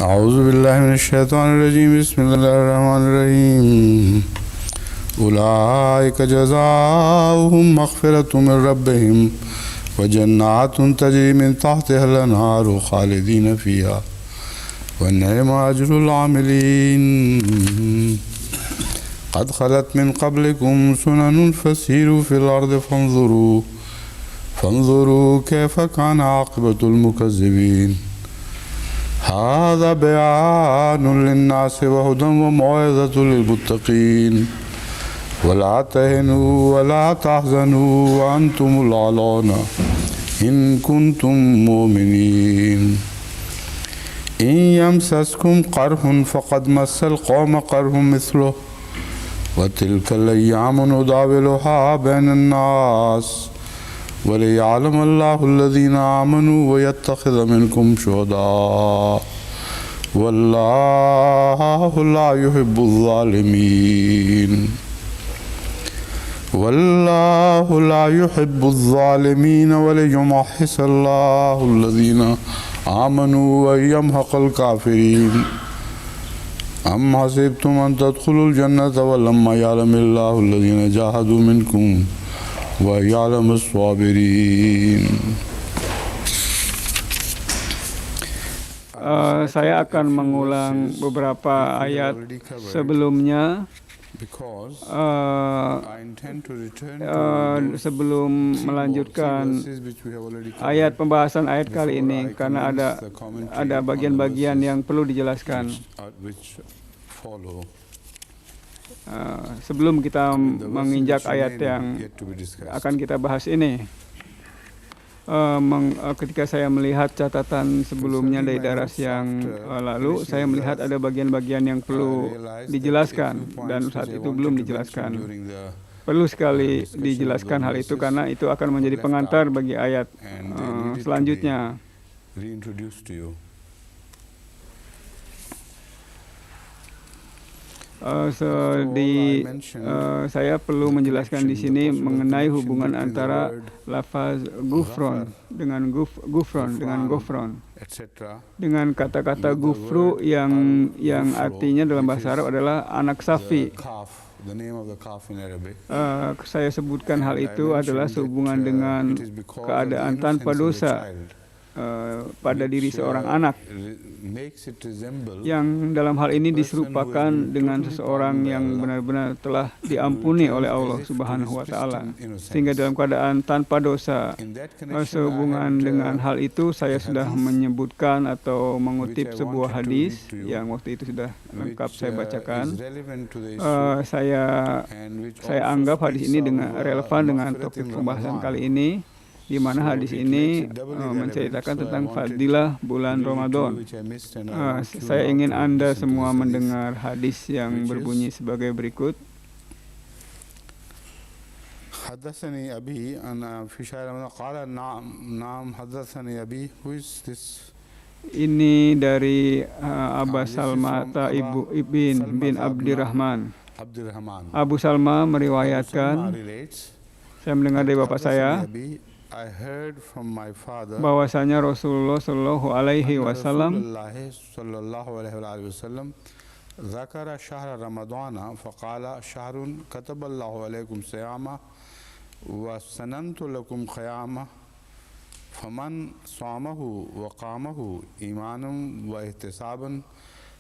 أعوذ بالله من الشيطان الرجيم بسم الله الرحمن الرحيم أولئك جزاؤهم مغفرة من ربهم وجنات تجري من تحتها الأنهار خالدين فيها والنعم أجر العاملين قد خلت من قبلكم سنن فسيروا في الأرض فانظروا كيف كان عاقبة المكذبين هذا بيان للناس وهدى وموعظة للمتقين ولا تهنوا ولا تحزنوا وأنتم الأعلون إن كنتم مؤمنين إن يمسسكم قرح فقد مس القوم قرح مثله وتلك الأيام نداولها بين الناس وليعلم الله الذين آمنوا ويتخذ منكم شهداء والله لا يحب الظالمين والله لا يحب الظالمين وليمحص الله الذين آمنوا ويمحق الكافرين أم حسبتم أن تدخلوا الجنة ولما يعلم الله الذين جاهدوا منكم ويعلم الصابرين. Saya akan mengulang beberapa ayat sebelumnya sebelum melanjutkan ayat pembahasan ayat kali ini karena ada bagian-bagian yang perlu dijelaskan. Sebelum kita menginjak ayat yang akan kita bahas ini, ketika saya melihat catatan sebelumnya dari daras yang lalu, saya melihat ada bagian-bagian yang perlu dijelaskan dan saat itu belum dijelaskan. Perlu sekali dijelaskan hal itu karena itu akan menjadi pengantar bagi ayat selanjutnya. Saya perlu menjelaskan di sini mengenai hubungan antara lafaz gufron dengan gofron. Dengan kata-kata gufru yang artinya dalam bahasa Arab adalah anak safi. Saya sebutkan hal itu adalah sehubungan dengan keadaan tanpa dosa pada diri seorang anak, yang dalam hal ini diserupakan dengan seseorang yang benar-benar telah diampuni oleh Allah Subhanahu wa Ta'ala, sehingga dalam keadaan tanpa dosa. Sehubungan dengan hal itu saya sudah menyebutkan atau mengutip sebuah hadis yang waktu itu sudah lengkap saya bacakan. Saya anggap hadis ini relevan dengan topik pembahasan kali ini, di mana hadis ini menceritakan tentang fadilah bulan Ramadan. Saya ingin Anda semua mendengar hadis yang berbunyi sebagai berikut. حدثني أبي أنا في شهر رمضان قال نعم حدثني أبي. Who is this? Ini dari Aba Salmata bin Abdirrahman. Abu Salma meriwayatkan, saya mendengar dari bapak saya bahwasanya Rasulullah Shallallahu Alaihi Wasallam ذكر شهر رمضان فقال شهر كتب الله عليكم صيامه وسننت لكم قيامه فمن صامه وقامه إيمانا واحتسابا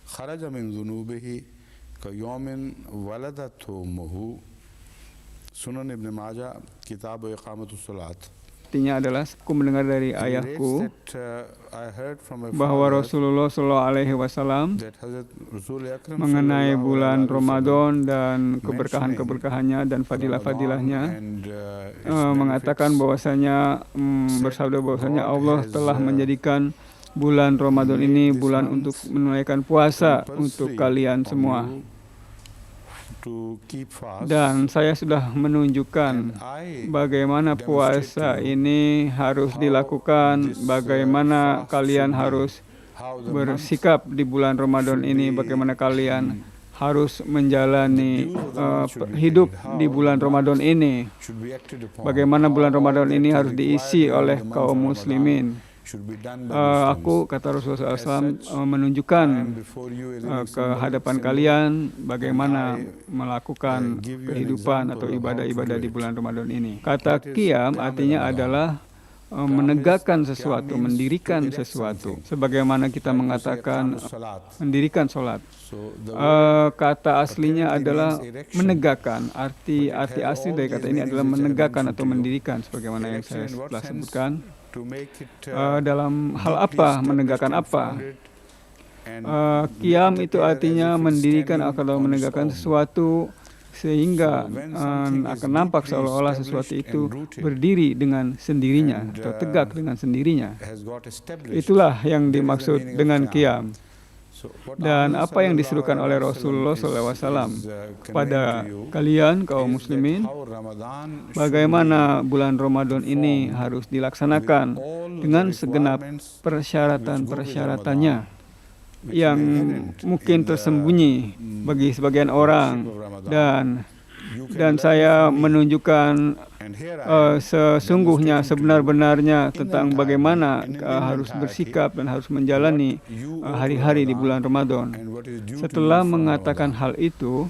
خرج من ذنوبه كيوم ولدته أمه. Sunan Ibn Majah, Kitab Iqamatus Salat. Artinya adalah aku mendengar dari ayahku bahwa Rasulullah Shallallahu Alaihi Wasallam mengenai bulan Ramadan dan keberkahan-keberkahannya dan fadilah-fadilahnya mengatakan bahwasanya bersabda bahwasanya Allah telah menjadikan bulan Ramadan ini bulan untuk menunaikan puasa untuk kalian semua. Dan saya sudah menunjukkan bagaimana puasa ini harus dilakukan, bagaimana kalian harus bersikap di bulan Ramadan ini, bagaimana kalian harus menjalani hidup di bulan Ramadan ini, bagaimana bulan Ramadan ini harus diisi oleh kaum muslimin. Aku, kata Rasulullah SAW, menunjukkan ke hadapan kalian bagaimana melakukan kehidupan atau ibadah-ibadah di bulan Ramadan ini. Kata qiyam artinya adalah menegakkan sesuatu, mendirikan sesuatu. Sebagaimana kita mengatakan mendirikan sholat. Kata aslinya adalah menegakkan. Arti asli dari kata ini adalah menegakkan atau mendirikan. Sebagaimana yang saya telah sebutkan. Dalam hal apa? Menegakkan apa? Qiyam itu artinya mendirikan atau menegakkan sesuatu sehingga akan nampak seolah-olah sesuatu itu berdiri dengan sendirinya atau tegak dengan sendirinya. Itulah yang dimaksud dengan qiyam. Dan apa yang diserukan oleh Rasulullah SAW pada kalian kaum muslimin, bagaimana bulan Ramadan ini harus dilaksanakan dengan segenap persyaratan-persyaratannya yang mungkin tersembunyi bagi sebagian orang, dan saya menunjukkan sesungguhnya sebenar-benarnya tentang bagaimana harus bersikap dan harus menjalani hari-hari di bulan Ramadan. Setelah mengatakan hal itu,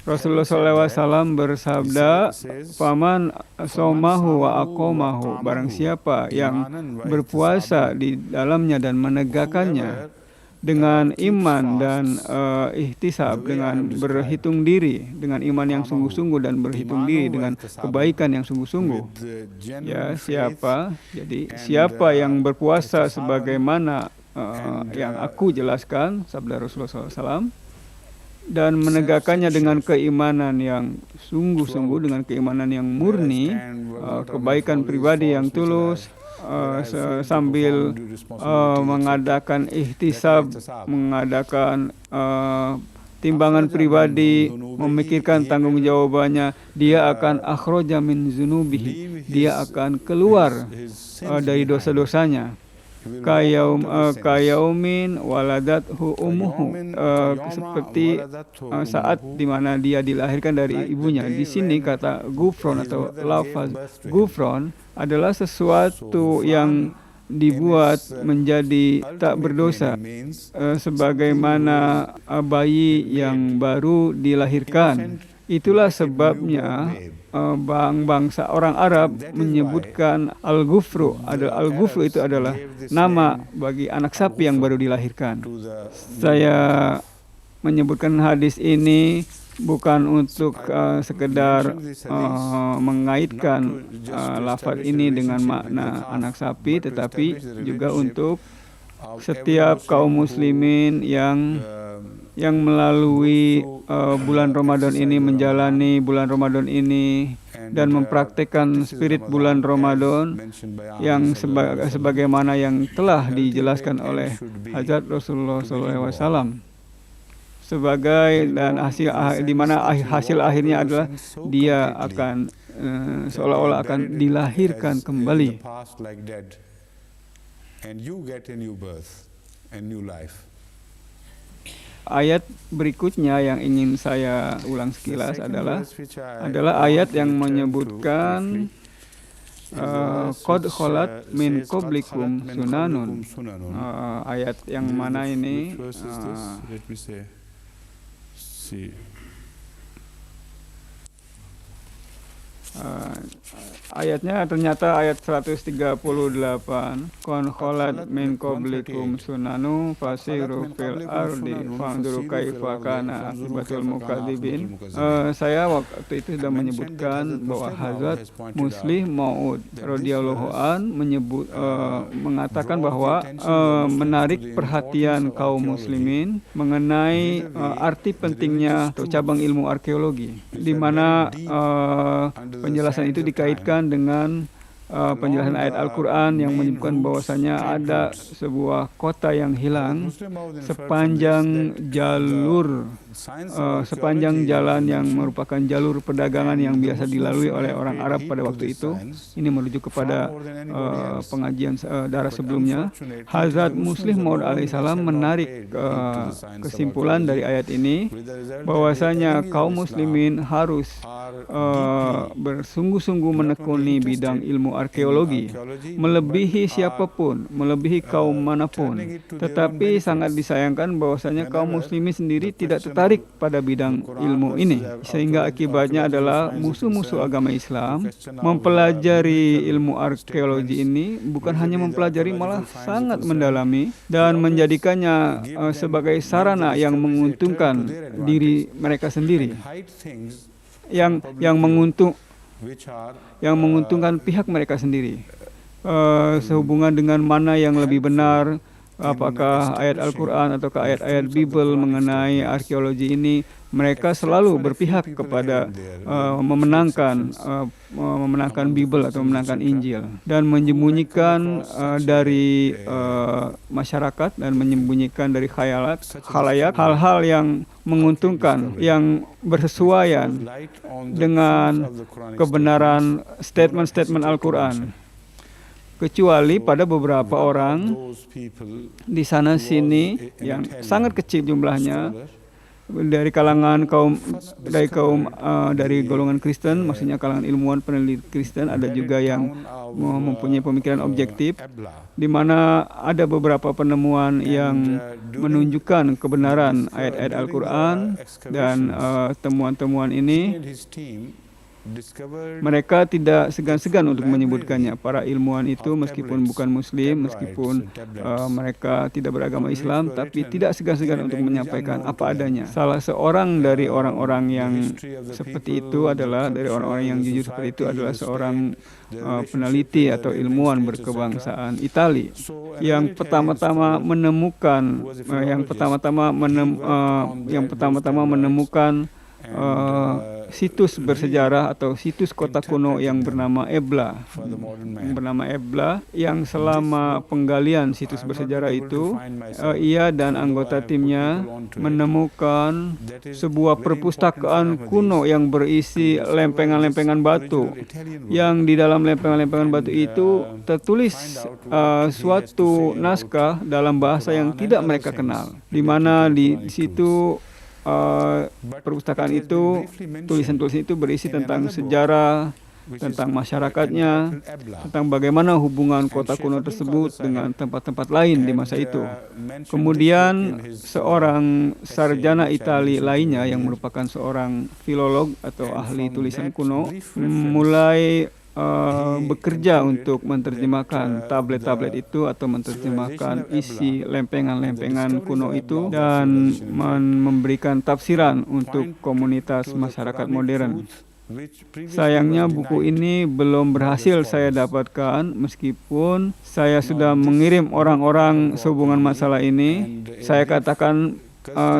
Rasulullah SAW bersabda, "Faman somahu wa aqomahu," barang siapa yang berpuasa di dalamnya dan menegakkannya dengan iman dan ihtisab, dengan berhitung diri, dengan iman yang sungguh-sungguh dan berhitung diri dengan kebaikan yang sungguh-sungguh. Ya, siapa yang berpuasa sebagaimana yang aku jelaskan, sabda Rasulullah SAW, dan menegakkannya dengan keimanan yang sungguh-sungguh, dengan keimanan yang murni, kebaikan pribadi yang tulus, sambil mengadakan ihtisab, mengadakan timbangan pribadi, memikirkan tanggung jawabannya, dia akan akhraja min zunubihi, dia akan keluar dari dosa-dosanya. Kayaumin waladathu ummuhu, seperti saat di mana dia dilahirkan dari ibunya. Di sini kata gufron atau lafaz gufron adalah sesuatu yang dibuat menjadi tak berdosa, sebagaimana bayi yang baru dilahirkan. Itulah sebabnya bangsa orang Arab menyebutkan al-ghufru. Al-ghufru itu adalah nama bagi anak sapi yang baru dilahirkan. Saya menyebutkan hadis ini bukan untuk sekedar mengaitkan lafaz ini dengan makna anak sapi, tetapi juga untuk setiap kaum muslimin yang melalui bulan Ramadan ini, menjalani bulan Ramadan ini dan mempraktekkan spirit bulan Ramadan yang sebagaimana yang telah dijelaskan oleh Hazrat Rasulullah SAW. Sebagai dan di mana hasil akhirnya adalah dia akan seolah-olah akan dilahirkan kembali. Ayat berikutnya yang ingin saya ulang sekilas adalah ayat yang menyebutkan qad kholat min qablikum sunanun. Ayat yang mana ini? Ayatnya ternyata ayat 138. Kon kholat min qablikum sunanu fasiru fil ardi fanzuru kaifa kana akibatul mukadzibin. Saya waktu itu sudah menyebutkan bahwa Hazrat Muslih Maud radhiyallahu an mengatakan bahwa menarik perhatian kaum muslimin mengenai arti pentingnya atau cabang ilmu arkeologi, di mana penjelasan itu dikaitkan dengan penjelasan ayat Al-Quran yang menyebutkan bahwasanya ada sebuah kota yang hilang sepanjang jalan yang merupakan jalur perdagangan yang biasa dilalui oleh orang Arab pada waktu itu. Ini merujuk kepada pengajian darah sebelumnya. Hazrat Muslih Maud alaihissalam menarik kesimpulan dari ayat ini bahwasanya kaum muslimin harus bersungguh-sungguh menekuni bidang ilmu arkeologi, melebihi siapapun, melebihi kaum manapun. Tetapi sangat disayangkan bahwasanya kaum muslimin sendiri tidak tertarik pada bidang ilmu ini, sehingga akibatnya adalah musuh-musuh agama Islam mempelajari ilmu arkeologi ini, bukan hanya mempelajari, malah sangat mendalami dan menjadikannya sebagai sarana yang menguntungkan diri mereka sendiri, yang menguntungkan pihak mereka sendiri, sehubungan dengan mana yang lebih benar, apakah ayat Al-Quran atau ayat-ayat Bible mengenai arkeologi ini. Mereka selalu berpihak kepada memenangkan Bible atau memenangkan Injil, dan menyembunyikan dari masyarakat dan menyembunyikan dari khalayak hal-hal yang menguntungkan, yang bersesuaian dengan kebenaran statement-statement Al-Quran. Kecuali pada beberapa orang di sana sini yang sangat kecil jumlahnya, dari kalangan dari golongan Kristen, maksudnya kalangan ilmuwan peneliti Kristen. Ada juga yang mempunyai pemikiran objektif, di mana ada beberapa penemuan yang menunjukkan kebenaran ayat-ayat Al-Quran, dan temuan-temuan ini mereka tidak segan-segan untuk menyebutkannya. Para ilmuwan itu meskipun bukan muslim, meskipun mereka tidak beragama Islam, tapi tidak segan-segan untuk menyampaikan apa adanya. Salah seorang dari orang-orang yang seperti itu adalah, dari orang-orang yang jujur seperti itu adalah seorang peneliti atau ilmuwan berkebangsaan Itali yang pertama-tama menemukan situs bersejarah atau situs kota kuno yang bernama Ebla, yang selama penggalian situs bersejarah itu, ia dan anggota timnya menemukan sebuah perpustakaan kuno yang berisi lempengan-lempengan batu, yang di dalam lempengan-lempengan batu itu tertulis suatu naskah dalam bahasa yang tidak mereka kenal, di mana di situ perpustakaan itu, tulisan-tulisan itu berisi tentang sejarah, tentang masyarakatnya, tentang bagaimana hubungan kota kuno tersebut dengan tempat-tempat lain di masa itu. Kemudian seorang sarjana Itali lainnya yang merupakan seorang filolog atau ahli tulisan kuno mulai bekerja untuk menerjemahkan tablet-tablet itu atau menerjemahkan isi lempengan-lempengan kuno itu, dan memberikan tafsiran untuk komunitas masyarakat modern. Sayangnya buku ini belum berhasil saya dapatkan, meskipun saya sudah mengirim orang-orang sehubungan masalah ini. Saya katakan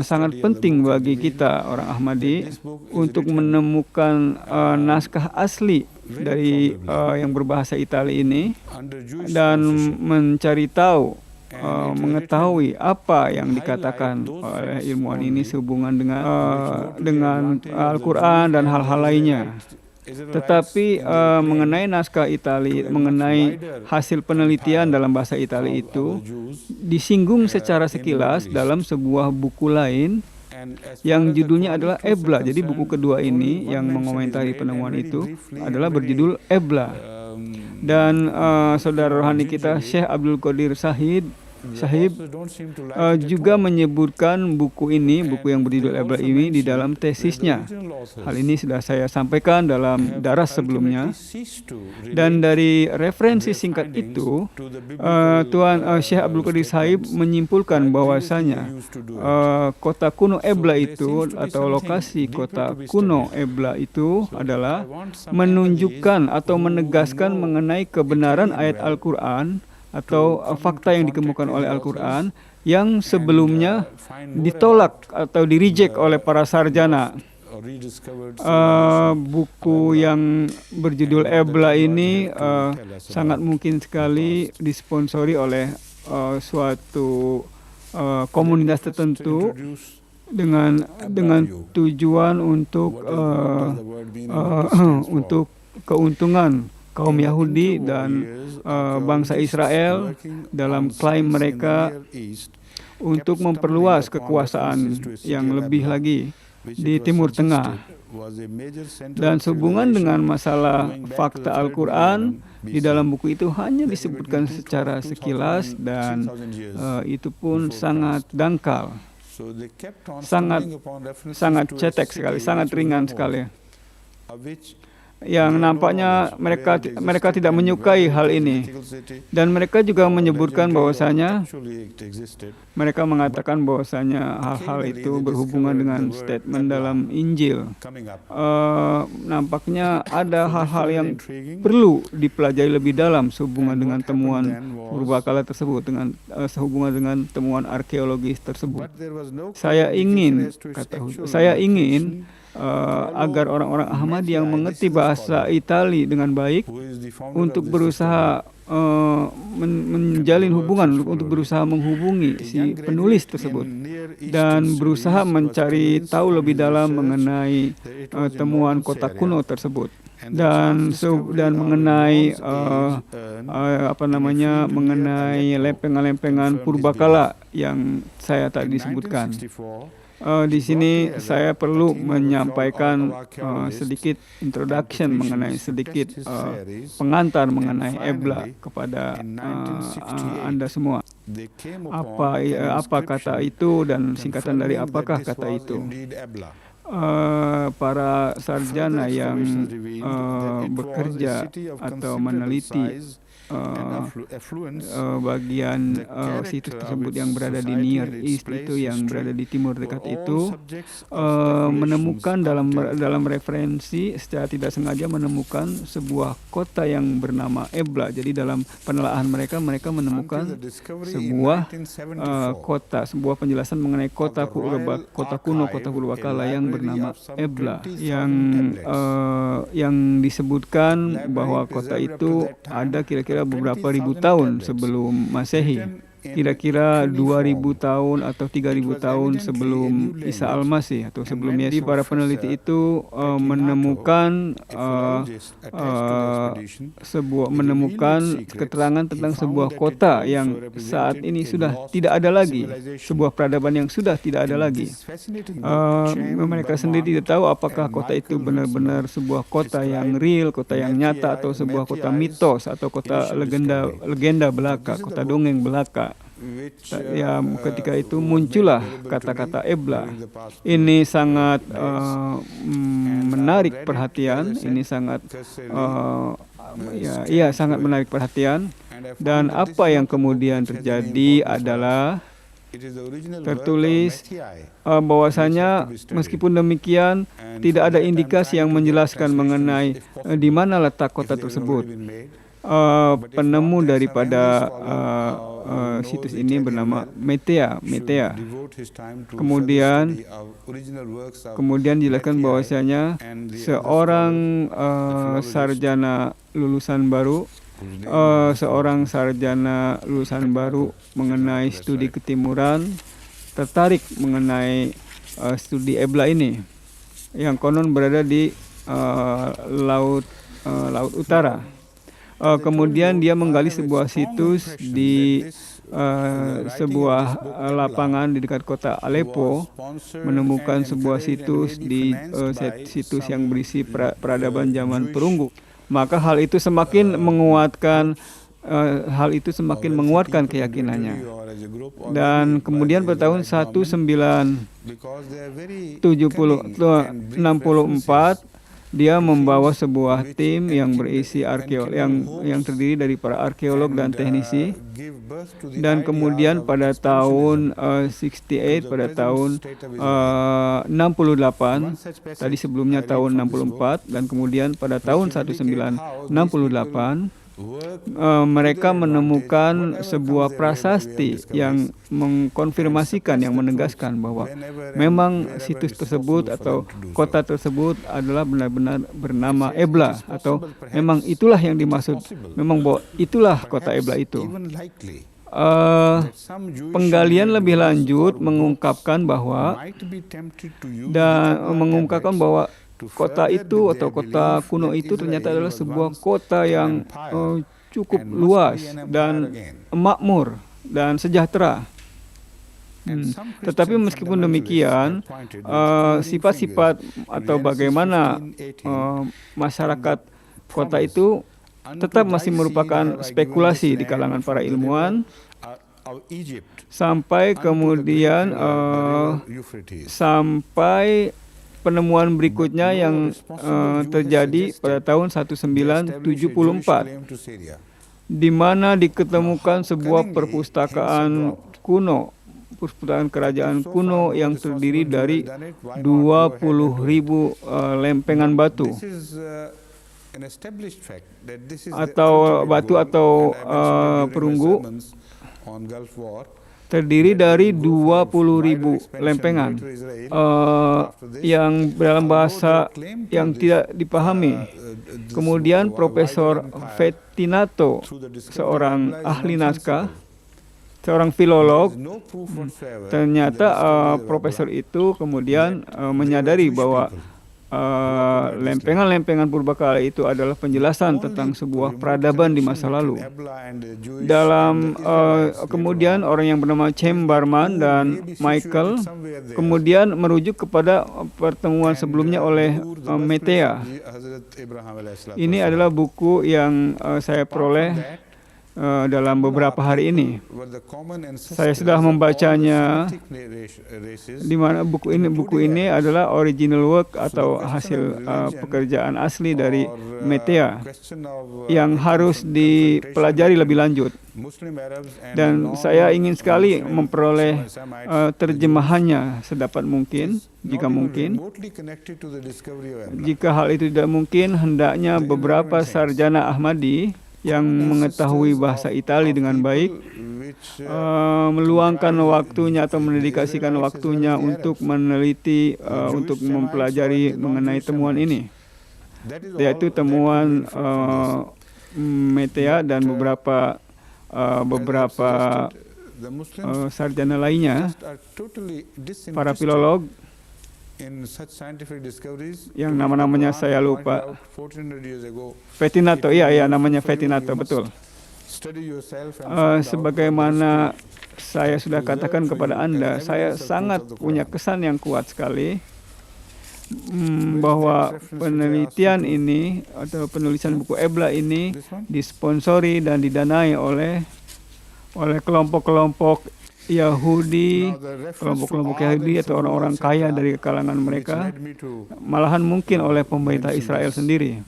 sangat penting bagi kita orang Ahmadi untuk menemukan naskah asli dari yang berbahasa Itali ini, dan mencari tahu, mengetahui apa yang dikatakan oleh ilmuwan ini sehubungan dengan Al-Quran dan hal-hal lainnya. Tetapi mengenai naskah Itali, mengenai hasil penelitian dalam bahasa Itali itu disinggung secara sekilas dalam sebuah buku lain yang judulnya adalah Ebla. Jadi buku kedua ini yang mengomentari penemuan itu adalah berjudul Ebla. Dan saudara rohani kita Syekh Abdul Qadir Sahib juga menyebutkan buku yang berjudul Ebla ini di dalam tesisnya. Hal ini sudah saya sampaikan dalam daras sebelumnya. Dan dari referensi singkat itu, Syekh Abdul Qadir Sahib menyimpulkan bahwasanya kota kuno Ebla itu, atau lokasi kota kuno Ebla itu adalah menunjukkan atau menegaskan mengenai kebenaran ayat Al-Quran atau fakta yang dikemukakan oleh Al-Quran yang sebelumnya ditolak atau di-reject oleh para sarjana. Buku yang berjudul Ebla ini sangat mungkin sekali disponsori oleh suatu komunitas tertentu dengan tujuan untuk keuntungan kaum Yahudi dan bangsa Israel dalam klaim mereka untuk memperluas kekuasaan yang lebih lagi di Timur Tengah. Dan sehubungan dengan masalah fakta Al-Quran, di dalam buku itu hanya disebutkan secara sekilas dan itu pun sangat dangkal, sangat cetek sekali, sangat ringan sekali. Yang nampaknya mereka tidak menyukai hal ini, dan mereka juga menyebutkan bahwasanya mereka mengatakan bahwasanya hal-hal itu berhubungan dengan statement dalam Injil. Nampaknya ada hal-hal yang perlu dipelajari lebih dalam sehubungan dengan temuan purbakala tersebut, sehubungan dengan temuan arkeologis tersebut. Saya ingin agar orang-orang Ahmadi yang mengerti bahasa Itali dengan baik untuk berusaha menjalin hubungan, untuk berusaha menghubungi si penulis tersebut dan berusaha mencari tahu lebih dalam mengenai temuan kota kuno tersebut dan mengenai mengenai lempengan-lempengan purbakala yang saya tadi sebutkan. Di sini saya perlu menyampaikan sedikit introduction mengenai sedikit pengantar mengenai Ebla kepada Anda semua. Apa kata itu dan singkatan dari apakah kata itu? Para sarjana yang bekerja atau meneliti bagian situs tersebut yang berada di Near East itu, yang berada di timur dekat itu, menemukan dalam referensi secara tidak sengaja menemukan sebuah kota yang bernama Ebla. Jadi dalam penelaahan mereka menemukan sebuah kota, sebuah penjelasan mengenai kota kuno, kota purbakala yang bernama Ebla, yang disebutkan bahwa kota itu ada kira-kira beberapa ribu tahun sebelum Masehi, kira-kira 2000 tahun atau 3000 tahun sebelum Isa Al-Masih atau sebelumnya. Jadi para peneliti itu menemukan keterangan tentang sebuah kota yang saat ini sudah tidak ada lagi, sebuah peradaban yang sudah tidak ada lagi. Mereka sendiri tidak tahu apakah kota itu benar-benar sebuah kota yang real, kota yang nyata, atau sebuah kota mitos atau kota legenda belaka, kota dongeng belaka. Ya, ketika itu muncullah kata-kata Ebla. Ini sangat menarik perhatian. Ini sangat sangat menarik perhatian. Dan apa yang kemudian terjadi adalah tertulis bahwasanya meskipun demikian tidak ada indikasi yang menjelaskan mengenai di mana letak kota tersebut. Penemu daripada situs ini bernama Metea. Kemudian dijelaskan bahwasanya seorang sarjana lulusan baru mengenai studi ketimuran tertarik mengenai studi Ebla ini yang konon berada di laut utara. Kemudian dia menggali sebuah situs di sebuah lapangan di dekat kota Aleppo, menemukan sebuah situs situs yang berisi peradaban zaman perunggu. Maka hal itu semakin menguatkan keyakinannya. Dan kemudian pada tahun 1964 dia membawa sebuah tim yang berisi yang terdiri dari para arkeolog dan teknisi. Dan kemudian pada tahun 68, pada tahun 68, tadi sebelumnya tahun 64, dan kemudian pada tahun 1968 mereka menemukan sebuah prasasti yang mengkonfirmasikan, yang menegaskan bahwa memang situs tersebut atau kota tersebut adalah benar-benar bernama Ebla, atau memang itulah yang dimaksud, memang bahwa itulah kota Ebla itu. Penggalian lebih lanjut mengungkapkan bahwa kota itu atau kota kuno itu ternyata adalah sebuah kota yang cukup luas dan makmur dan sejahtera. Tetapi meskipun demikian, sifat-sifat atau bagaimana masyarakat kota itu tetap masih merupakan spekulasi di kalangan para ilmuwan, sampai kemudian sampai penemuan berikutnya yang terjadi pada tahun 1974, di mana diketemukan sebuah perpustakaan kuno, perpustakaan kerajaan kuno yang terdiri dari 20.000 lempengan batu atau batu atau perunggu, terdiri dari 20.000 lempengan yang dalam bahasa yang tidak dipahami. Kemudian Profesor Fettinato, seorang ahli naskah, seorang filolog, ternyata profesor itu kemudian menyadari bahwa lempengan-lempengan purbakala itu adalah penjelasan tentang sebuah peradaban di masa lalu. Dalam kemudian orang yang bernama Chamberman dan Michael kemudian merujuk kepada pertemuan sebelumnya oleh Metea. Ini adalah buku yang saya peroleh dalam beberapa hari ini. Saya sudah membacanya, di mana buku ini adalah original work atau hasil pekerjaan asli dari Metea yang harus dipelajari lebih lanjut. Dan saya ingin sekali memperoleh terjemahannya sedapat mungkin, jika mungkin. Jika hal itu tidak mungkin, hendaknya beberapa sarjana Ahmadi yang mengetahui bahasa Itali dengan baik meluangkan waktunya atau mendedikasikan waktunya untuk meneliti, untuk mempelajari mengenai temuan ini, yaitu temuan Metea dan beberapa sarjana lainnya, para filolog yang nama-namanya saya lupa. Fettinato, iya namanya Fettinato, betul. Sebagaimana saya sudah katakan kepada Anda, saya sangat punya kesan yang kuat sekali bahwa penelitian ini atau penulisan buku Ebla ini disponsori dan didanai oleh kelompok-kelompok Yahudi, kelompok-kelompok Yahudi atau orang-orang kaya dari kalangan mereka, malahan mungkin oleh pemerintah Israel sendiri.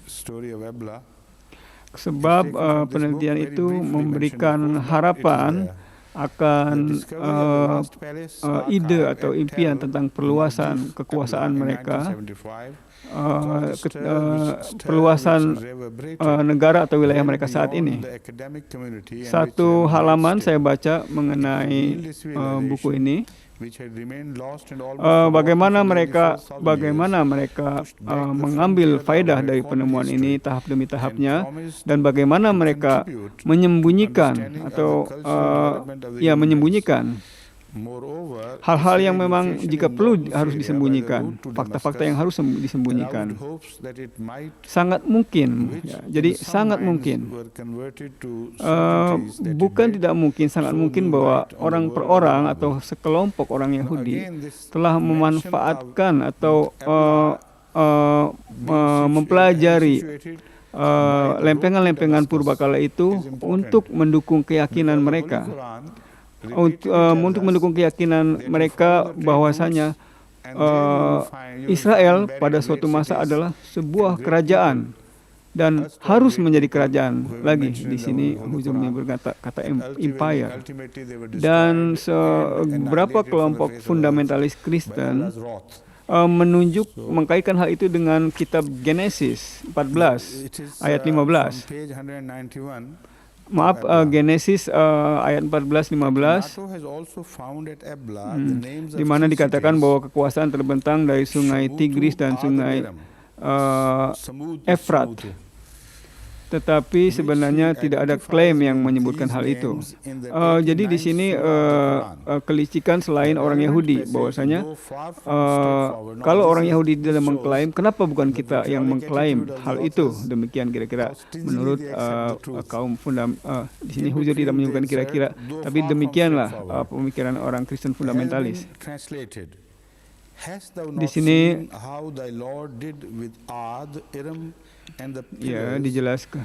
Sebab penelitian itu memberikan harapan akan ide atau impian tentang perluasan kekuasaan mereka, perluasan negara atau wilayah mereka saat ini. Satu halaman saya baca mengenai buku ini, bagaimana mereka mengambil faedah dari penemuan ini tahap demi tahapnya, dan bagaimana mereka menyembunyikan atau menyembunyikan hal-hal yang memang jika perlu harus disembunyikan, fakta-fakta yang harus disembunyikan. Sangat mungkin, jadi sangat mungkin, bukan tidak mungkin, sangat mungkin bahwa orang per orang atau sekelompok orang Yahudi telah memanfaatkan atau mempelajari lempengan-lempengan purbakala itu untuk mendukung keyakinan mereka. Untuk mendukung keyakinan mereka bahwasanya Israel pada suatu masa adalah sebuah kerajaan dan harus menjadi kerajaan lagi. Di sini ujungnya berkata empire. Dan beberapa kelompok fundamentalis Kristen mengkaitkan hal itu dengan kitab Genesis 14 ayat 15. Maaf, Genesis ayat 14-15, di mana dikatakan bahwa kekuasaan terbentang dari sungai Tigris dan sungai Efrat. tetapi sebenarnya tidak ada klaim yang menyebutkan hal itu. Jadi di sini kelicikan selain orang Yahudi, bahwasanya kalau orang Yahudi tidak mengklaim, kenapa bukan kita yang mengklaim hal itu? Demikian kira-kira menurut kaum di sini Huzur tidak menyebutkan kira-kira, tapi demikianlah pemikiran orang Kristen fundamentalis. Di sini ya dijelaskan.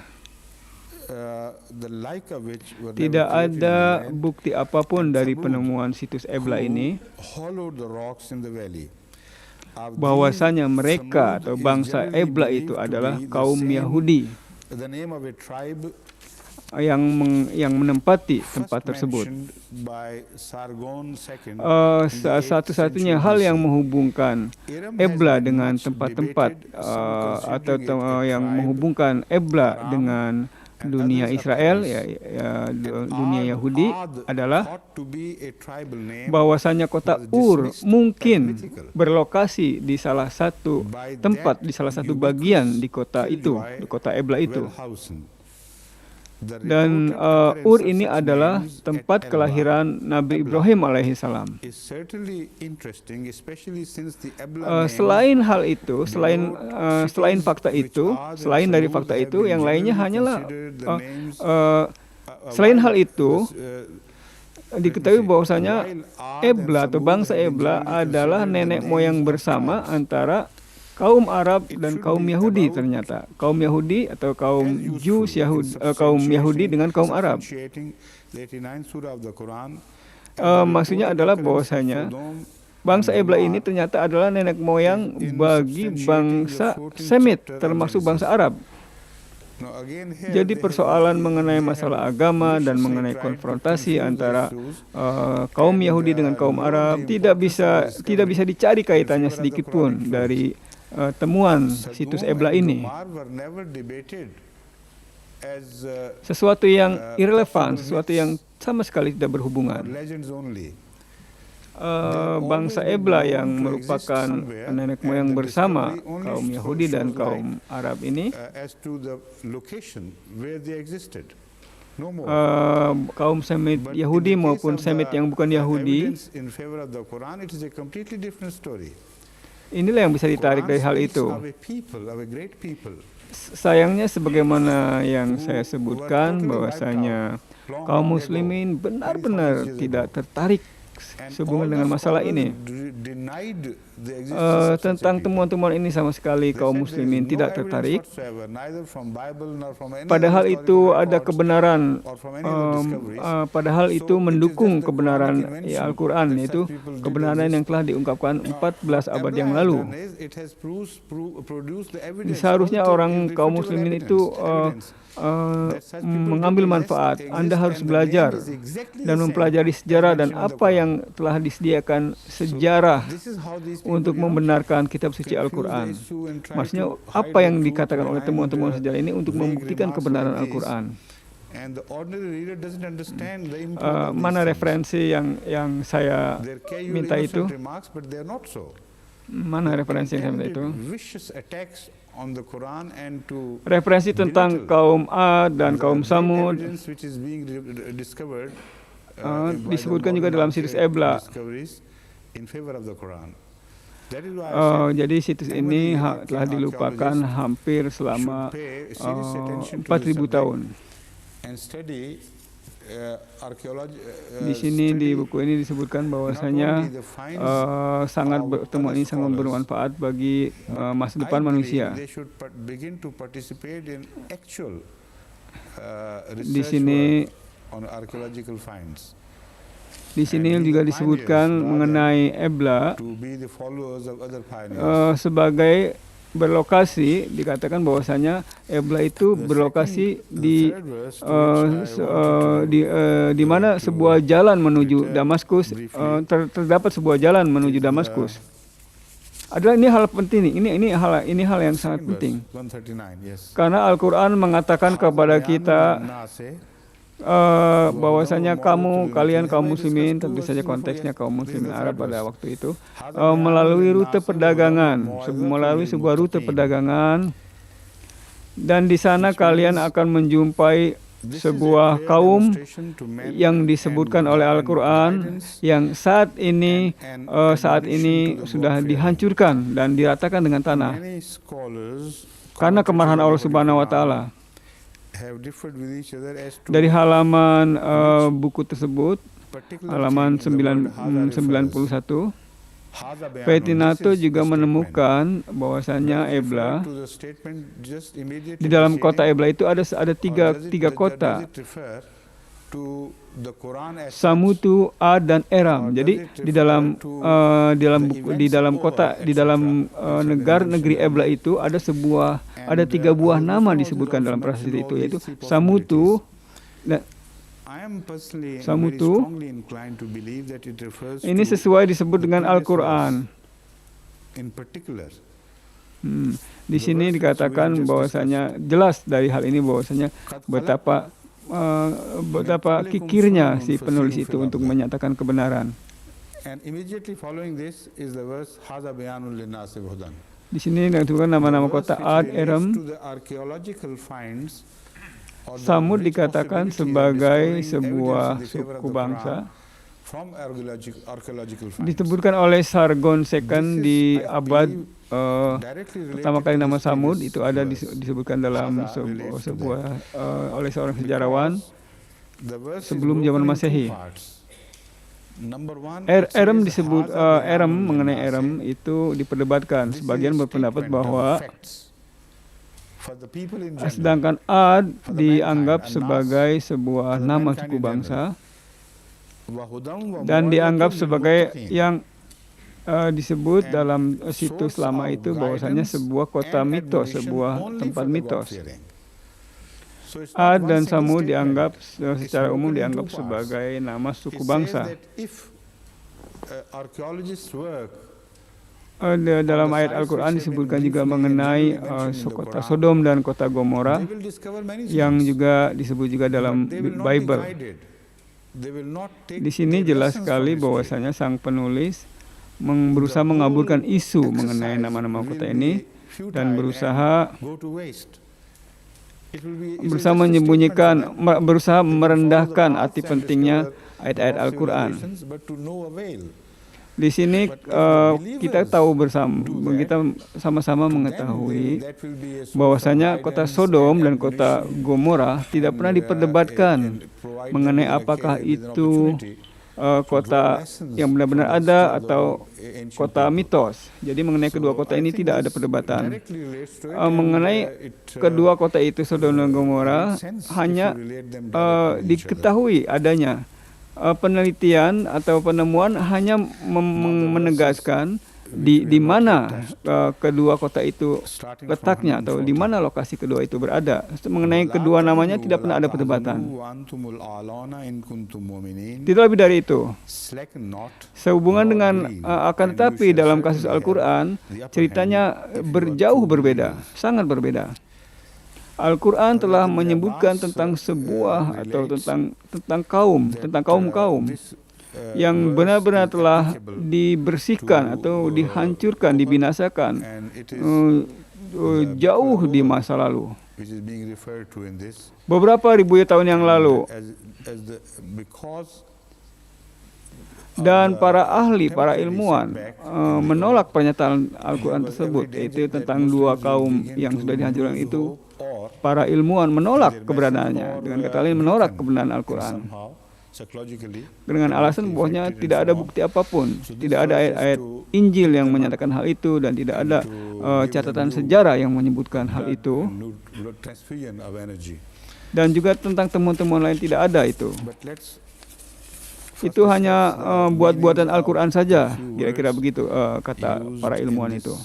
Tidak ada bukti apapun dari penemuan situs Ebla ini bahwasanya mereka atau bangsa Ebla itu adalah kaum Yahudi yang menempati tempat tersebut. Satu-satunya hal yang menghubungkan Ebla dengan tempat-tempat atau yang menghubungkan Ebla dengan dunia Israel, dunia Yahudi, adalah bahwasanya kota Ur mungkin berlokasi di salah satu tempat, di salah satu bagian di kota itu, di kota Ebla itu. Dan Ur ini adalah tempat kelahiran Nabi Ibrahim alaihissalam. Selain hal itu, selain fakta itu, selain dari fakta itu, yang lainnya hanyalah selain hal itu, diketahui bahwasanya Ebla atau bangsa Ebla adalah nenek moyang bersama antara kaum Arab dan kaum Yahudi. Ternyata kaum Yahudi atau kaum Jews kaum Yahudi dengan kaum Arab. Maksudnya adalah bahwasanya bangsa Ebla ini ternyata adalah nenek moyang bagi bangsa Semit, termasuk bangsa Arab. Jadi persoalan mengenai masalah agama dan mengenai konfrontasi antara kaum Yahudi dengan kaum Arab tidak bisa dicari kaitannya sedikit pun dari temuan situs Ebla ini. Sesuatu yang irrelevan, sesuatu yang sama sekali tidak berhubungan. Bangsa Ebla yang merupakan nenek moyang bersama kaum Yahudi dan kaum Arab ini, kaum Semit Yahudi maupun Semit yang bukan Yahudi, inilah yang bisa ditarik dari hal itu. Sayangnya sebagaimana yang saya sebutkan, bahwasanya kaum muslimin benar-benar tidak tertarik sehubungan dengan masalah ini. Tentang temuan-temuan ini sama sekali kaum muslimin tidak tertarik. Padahal itu ada kebenaran, padahal itu mendukung kebenaran Al-Quran, yaitu kebenaran yang telah diungkapkan 14 abad yang lalu. Seharusnya orang kaum muslimin itu mengambil manfaat. Anda harus belajar dan mempelajari sejarah dan apa yang telah disediakan sejarah untuk membenarkan kitab suci Al-Quran. Maksudnya apa yang dikatakan oleh temuan-temuan sejarah ini untuk membuktikan kebenaran Al-Quran. Mana referensi yang saya minta itu? Mana referensi yang saya minta itu? Referensi tentang kaum Ad dan kaum Samud disebutkan juga dalam situs Ebla. Jadi situs ini telah dilupakan hampir selama 4.000 tahun. Di sini di buku ini disebutkan bahwasanya temuan ini sangat bermanfaat bagi masa depan manusia. Di sini juga disebutkan mengenai Ebla sebagai berlokasi, dikatakan bahwasanya Ebla itu berlokasi di mana sebuah jalan menuju Damaskus, terdapat sebuah jalan menuju Damaskus. Ini hal penting, ini hal yang sangat penting. Karena Al-Quran mengatakan kepada kita bahwasanya kalian kaum muslimin, tentu saja konteksnya kaum muslimin Arab pada waktu itu, melalui rute perdagangan, melalui sebuah rute perdagangan Dan di sana kalian akan menjumpai sebuah kaum yang disebutkan oleh Al-Quran yang saat ini sudah dihancurkan dan diratakan dengan tanah karena kemarahan Allah Subhanahu wa Taala. Dari halaman buku tersebut, halaman 91, Pettinato juga menemukan bahwasanya Ebla, di dalam kota Ebla itu ada tiga kota, Samutu, Ad, dan Eram. Jadi di dalam negeri Ebla itu ada tiga buah nama disebutkan dalam prasasti itu, yaitu Samutu. Ini sesuai disebut dengan Al-Quran. Di sini dikatakan bahwasanya jelas dari hal ini bahwasanya betapa kikirnya si penulis itu untuk menyatakan kebenaran. Di sini disebutkan nama-nama kota Ad, Eram. Samud dikatakan sebagai sebuah suku bangsa. Disebutkan oleh Sargon II di abad pertama kali nama Samud itu ada disebutkan dalam oleh seorang sejarawan sebelum zaman Masehi. Eram disebut mengenai Eram itu diperdebatkan. Sebagian berpendapat bahwa sedangkan Ad dianggap sebagai sebuah nama suku bangsa dan dianggap sebagai yang disebut dalam situs lama itu bahwasanya sebuah kota mitos, sebuah tempat mitos. Ad dan Samud dianggap secara umum dianggap sebagai nama suku bangsa. Dalam ayat Al-Quran disebutkan juga mengenai kota Sodom dan kota Gomora yang juga disebut juga dalam Bible. Di sini jelas sekali bahwasanya sang penulis berusaha mengaburkan isu mengenai nama-nama kota ini dan berusaha menyembunyikan, berusaha merendahkan arti pentingnya ayat-ayat Al-Quran. Di sini kita tahu kita sama-sama mengetahui bahwasanya kota Sodom dan kota Gomora tidak pernah diperdebatkan mengenai apakah itu kota yang benar-benar ada atau kota mitos. Jadi mengenai kedua kota ini tidak ada perdebatan. Mengenai kedua kota itu Sodom dan Gomora hanya diketahui adanya. Penelitian atau penemuan hanya menegaskan di mana kedua kota itu letaknya atau di mana lokasi kedua itu berada. Mengenai kedua namanya tidak pernah ada perdebatan. Tidak lebih dari itu. Sehubungan dengan akan tetapi dalam kasus Al-Quran ceritanya jauh berbeda, sangat berbeda. Al-Quran telah menyebutkan tentang sebuah atau tentang kaum yang benar-benar telah dibersihkan atau dihancurkan, dibinasakan jauh di masa lalu. Beberapa ribu tahun yang lalu. Dan para ahli, para ilmuwan menolak pernyataan Al-Quran tersebut, yaitu tentang dua kaum yang sudah dihancurkan itu. Para ilmuwan menolak keberadaannya, dengan kata lain menolak kebenaran Al-Quran. Dengan alasan bahwasanya tidak ada bukti apapun, tidak ada ayat-ayat Injil yang menyatakan hal itu, dan tidak ada catatan sejarah yang menyebutkan hal itu. Dan juga tentang temuan-temuan lain tidak ada itu. Itu hanya buat-buatan Al-Quran saja, kira-kira begitu kata para ilmuwan itu.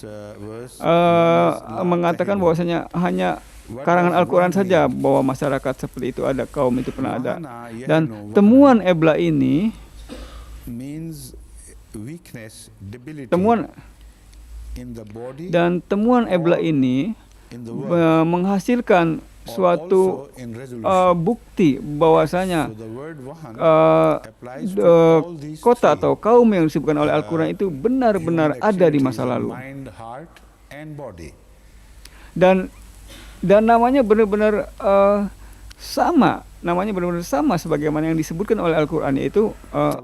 Mengatakan bahwasanya hanya karangan Al-Quran saja bahwa masyarakat seperti itu ada, kaum itu pernah ada. Dan temuan Ebla ini temuan Ebla ini menghasilkan suatu bukti bahwasanya kota atau kaum yang disebutkan oleh Al-Quran itu benar-benar ada di masa lalu. Dan Dan namanya benar-benar sama, namanya benar-benar sama sebagaimana yang disebutkan oleh Al-Quran, yaitu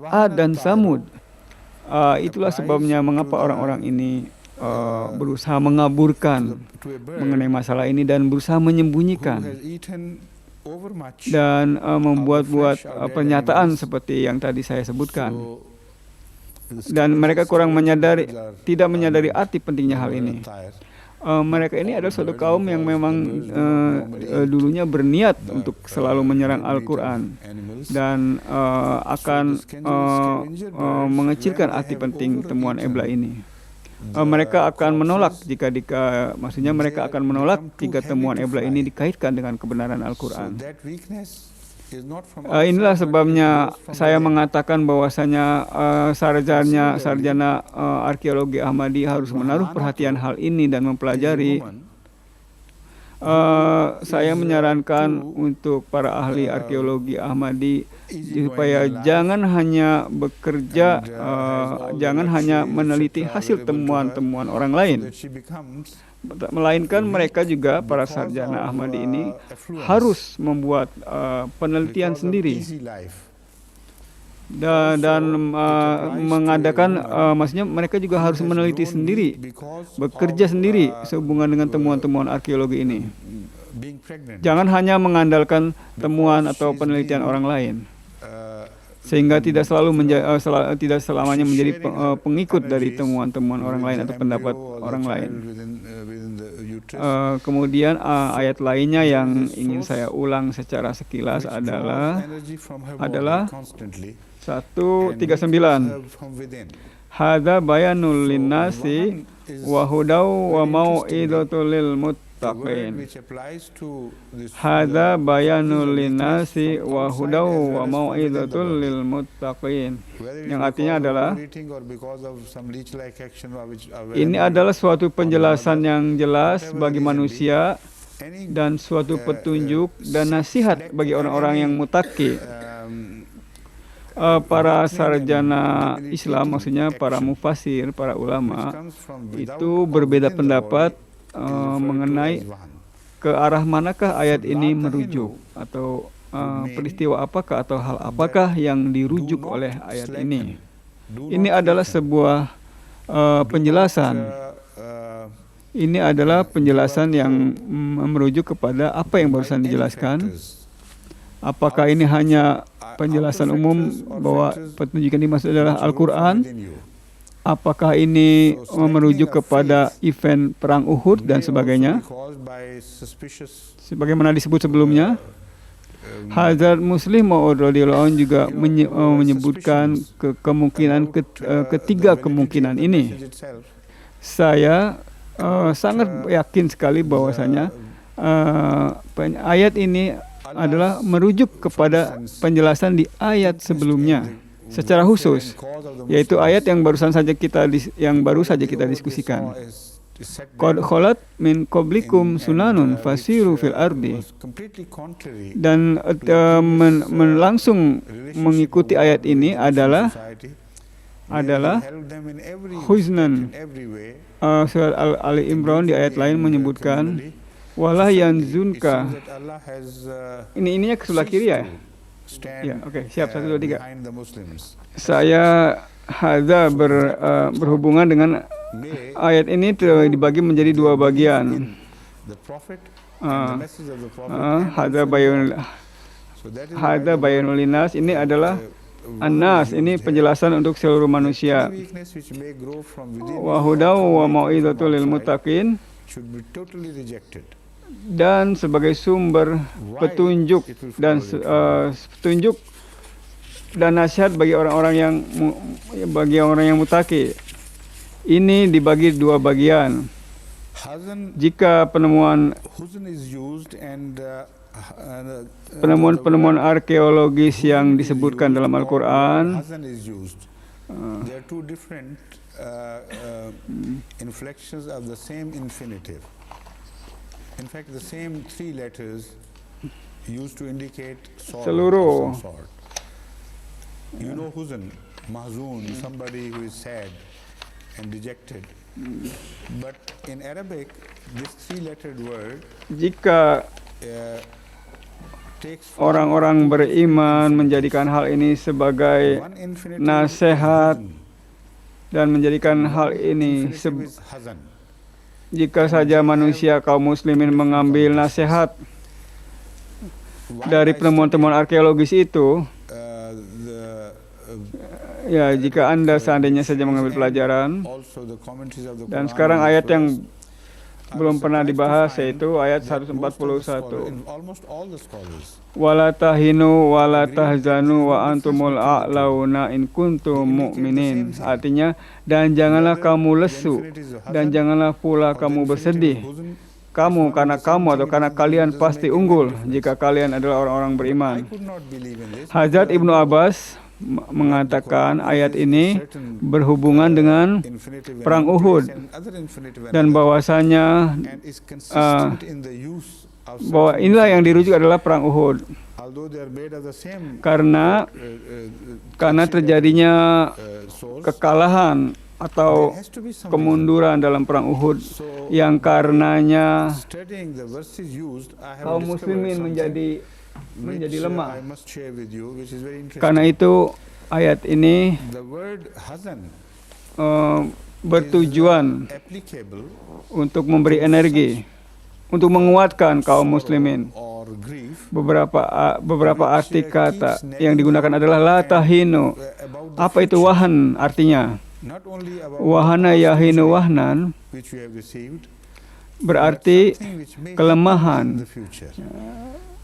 Ad dan Samud. Itulah sebabnya mengapa orang-orang ini berusaha mengaburkan mengenai masalah ini dan berusaha menyembunyikan dan membuat-buat pernyataan seperti yang tadi saya sebutkan. Dan mereka tidak menyadari arti pentingnya hal ini. Mereka ini adalah suatu kaum yang memang dulunya berniat untuk selalu menyerang Al-Quran dan akan mengecilkan arti penting temuan Ebla ini. Mereka akan menolak maksudnya mereka akan menolak jika temuan Ebla ini dikaitkan dengan kebenaran Al-Quran. Inilah sebabnya saya mengatakan bahwasanya sarjana arkeologi Ahmadi harus menaruh perhatian hal ini dan mempelajari. Saya menyarankan untuk para ahli arkeologi Ahmadi supaya jangan hanya bekerja, jangan hanya meneliti hasil temuan-temuan orang lain, melainkan mereka juga para sarjana Ahmadi ini harus membuat penelitian sendiri dan mengadakan, maksudnya mereka juga harus meneliti sendiri, bekerja sendiri sehubungan dengan temuan-temuan arkeologi ini. Jangan hanya mengandalkan temuan atau penelitian orang lain, sehingga tidak selamanya menjadi pengikut dari temuan-temuan orang lain atau pendapat orang lain. Kemudian ayat lainnya yang ingin saya ulang secara sekilas adalah 139. Hadza bayanul linnasi wa hudaw wa mau'izatul lil muttaqin. Hadza bayanul linnasi wa hudaw wa mau'izatul lil muttaqin. Yang artinya adalah ini adalah suatu penjelasan yang jelas bagi manusia dan suatu petunjuk dan nasihat bagi orang-orang yang muttaqi. Para sarjana Islam, maksudnya para mufasir, para ulama, itu berbeda pendapat mengenai ke arah manakah ayat ini merujuk, atau peristiwa apakah atau hal apakah yang dirujuk oleh ayat ini. Ini adalah sebuah penjelasan. Ini adalah penjelasan yang merujuk kepada apa yang barusan dijelaskan. Apakah ini hanya penjelasan umum bahwa petunjuk yang dimaksud adalah Al-Quran? Apakah ini merujuk kepada event perang Uhud dan sebagainya? Sebagaimana disebut sebelumnya, Hazrat Muslim Maud radhiyallahu anhu juga menyebutkan ketiga kemungkinan ini. Saya sangat yakin sekali bahwasanya ayat ini adalah merujuk kepada penjelasan di ayat sebelumnya secara khusus, yaitu ayat yang baru saja kita diskusikan. Qad khalat min qablikum sunanun fasiru fil ardi. Dan langsung mengikuti ayat ini adalah huznan. Surat Ali Imran di ayat lain menyebutkan wala yanzunka. Ininya ke sebelah kiri ya? Ya, oke, siap. 1, 2, 3. Saya berhubungan dengan ayat ini dibagi menjadi dua bagian. Hadza bayanul linnas, ini adalah An-Nas, ini penjelasan untuk seluruh manusia. Wa hudaw wa mau'izatul lil muttaqin, dan sebagai sumber petunjuk dan nasihat bagi orang-orang yang muttaqi. Ini dibagi dua bagian. Jika penemuan arkeologis yang disebutkan dalam Al-Quran, there are two different inflections of the same infinitive. In fact, the same three letters used to indicate sorrow of some sort. You know huzn, mahzun, somebody who is sad. and dejected. But in Arabic, this three-lettered word Jika takes form orang-orang beriman menjadikan hal ini sebagai one infinitive nasihat is dan menjadikan hal huzn. ini Infinitive is hazan. jika saja manusia kaum muslimin mengambil nasihat While dari I penemuan-temuan arkeologis itu, the ya jika Anda seandainya saja mengambil pelajaran, also the commentaries of the dan Quran sekarang and ayat the yang surahs, I belum was pernah surprised to dibahas find yaitu ayat that most of the scholars, 141. in almost all the scholars, Wala tahinu wala tahzanu wa antumul a'launa in kuntum mu'minin. Artinya, dan janganlah kamu lesu dan janganlah pula kamu bersedih. Kamu karena kamu atau karena kalian pasti unggul jika kalian adalah orang-orang beriman. I could not believe in this. Hazrat Ibnu Abbas mengatakan ayat ini berhubungan dengan Infinitive and perang Uhud and other infinitive and dan other, bahwasanya and is consistent in the use of bahwa certain inilah yang dirujuk adalah perang Uhud although they are made of the same karena terjadinya source, kekalahan atau there has to be some kemunduran dalam perang Uhud reason. So yang karenanya studying the verses used, I have kaum discovered muslimin something menjadi which, lemah. I must share with you, which is very interesting. Karena itu ayat ini The word hazan bertujuan is applicable untuk memberi energi, untuk menguatkan kaum muslimin. or grief Beberapa arti kata yang digunakan adalah la tahinu. about the Apa itu wahan artinya? not only about Wahana yahinu wahnan which we have received, berarti something which may kelemahan. happen in the future.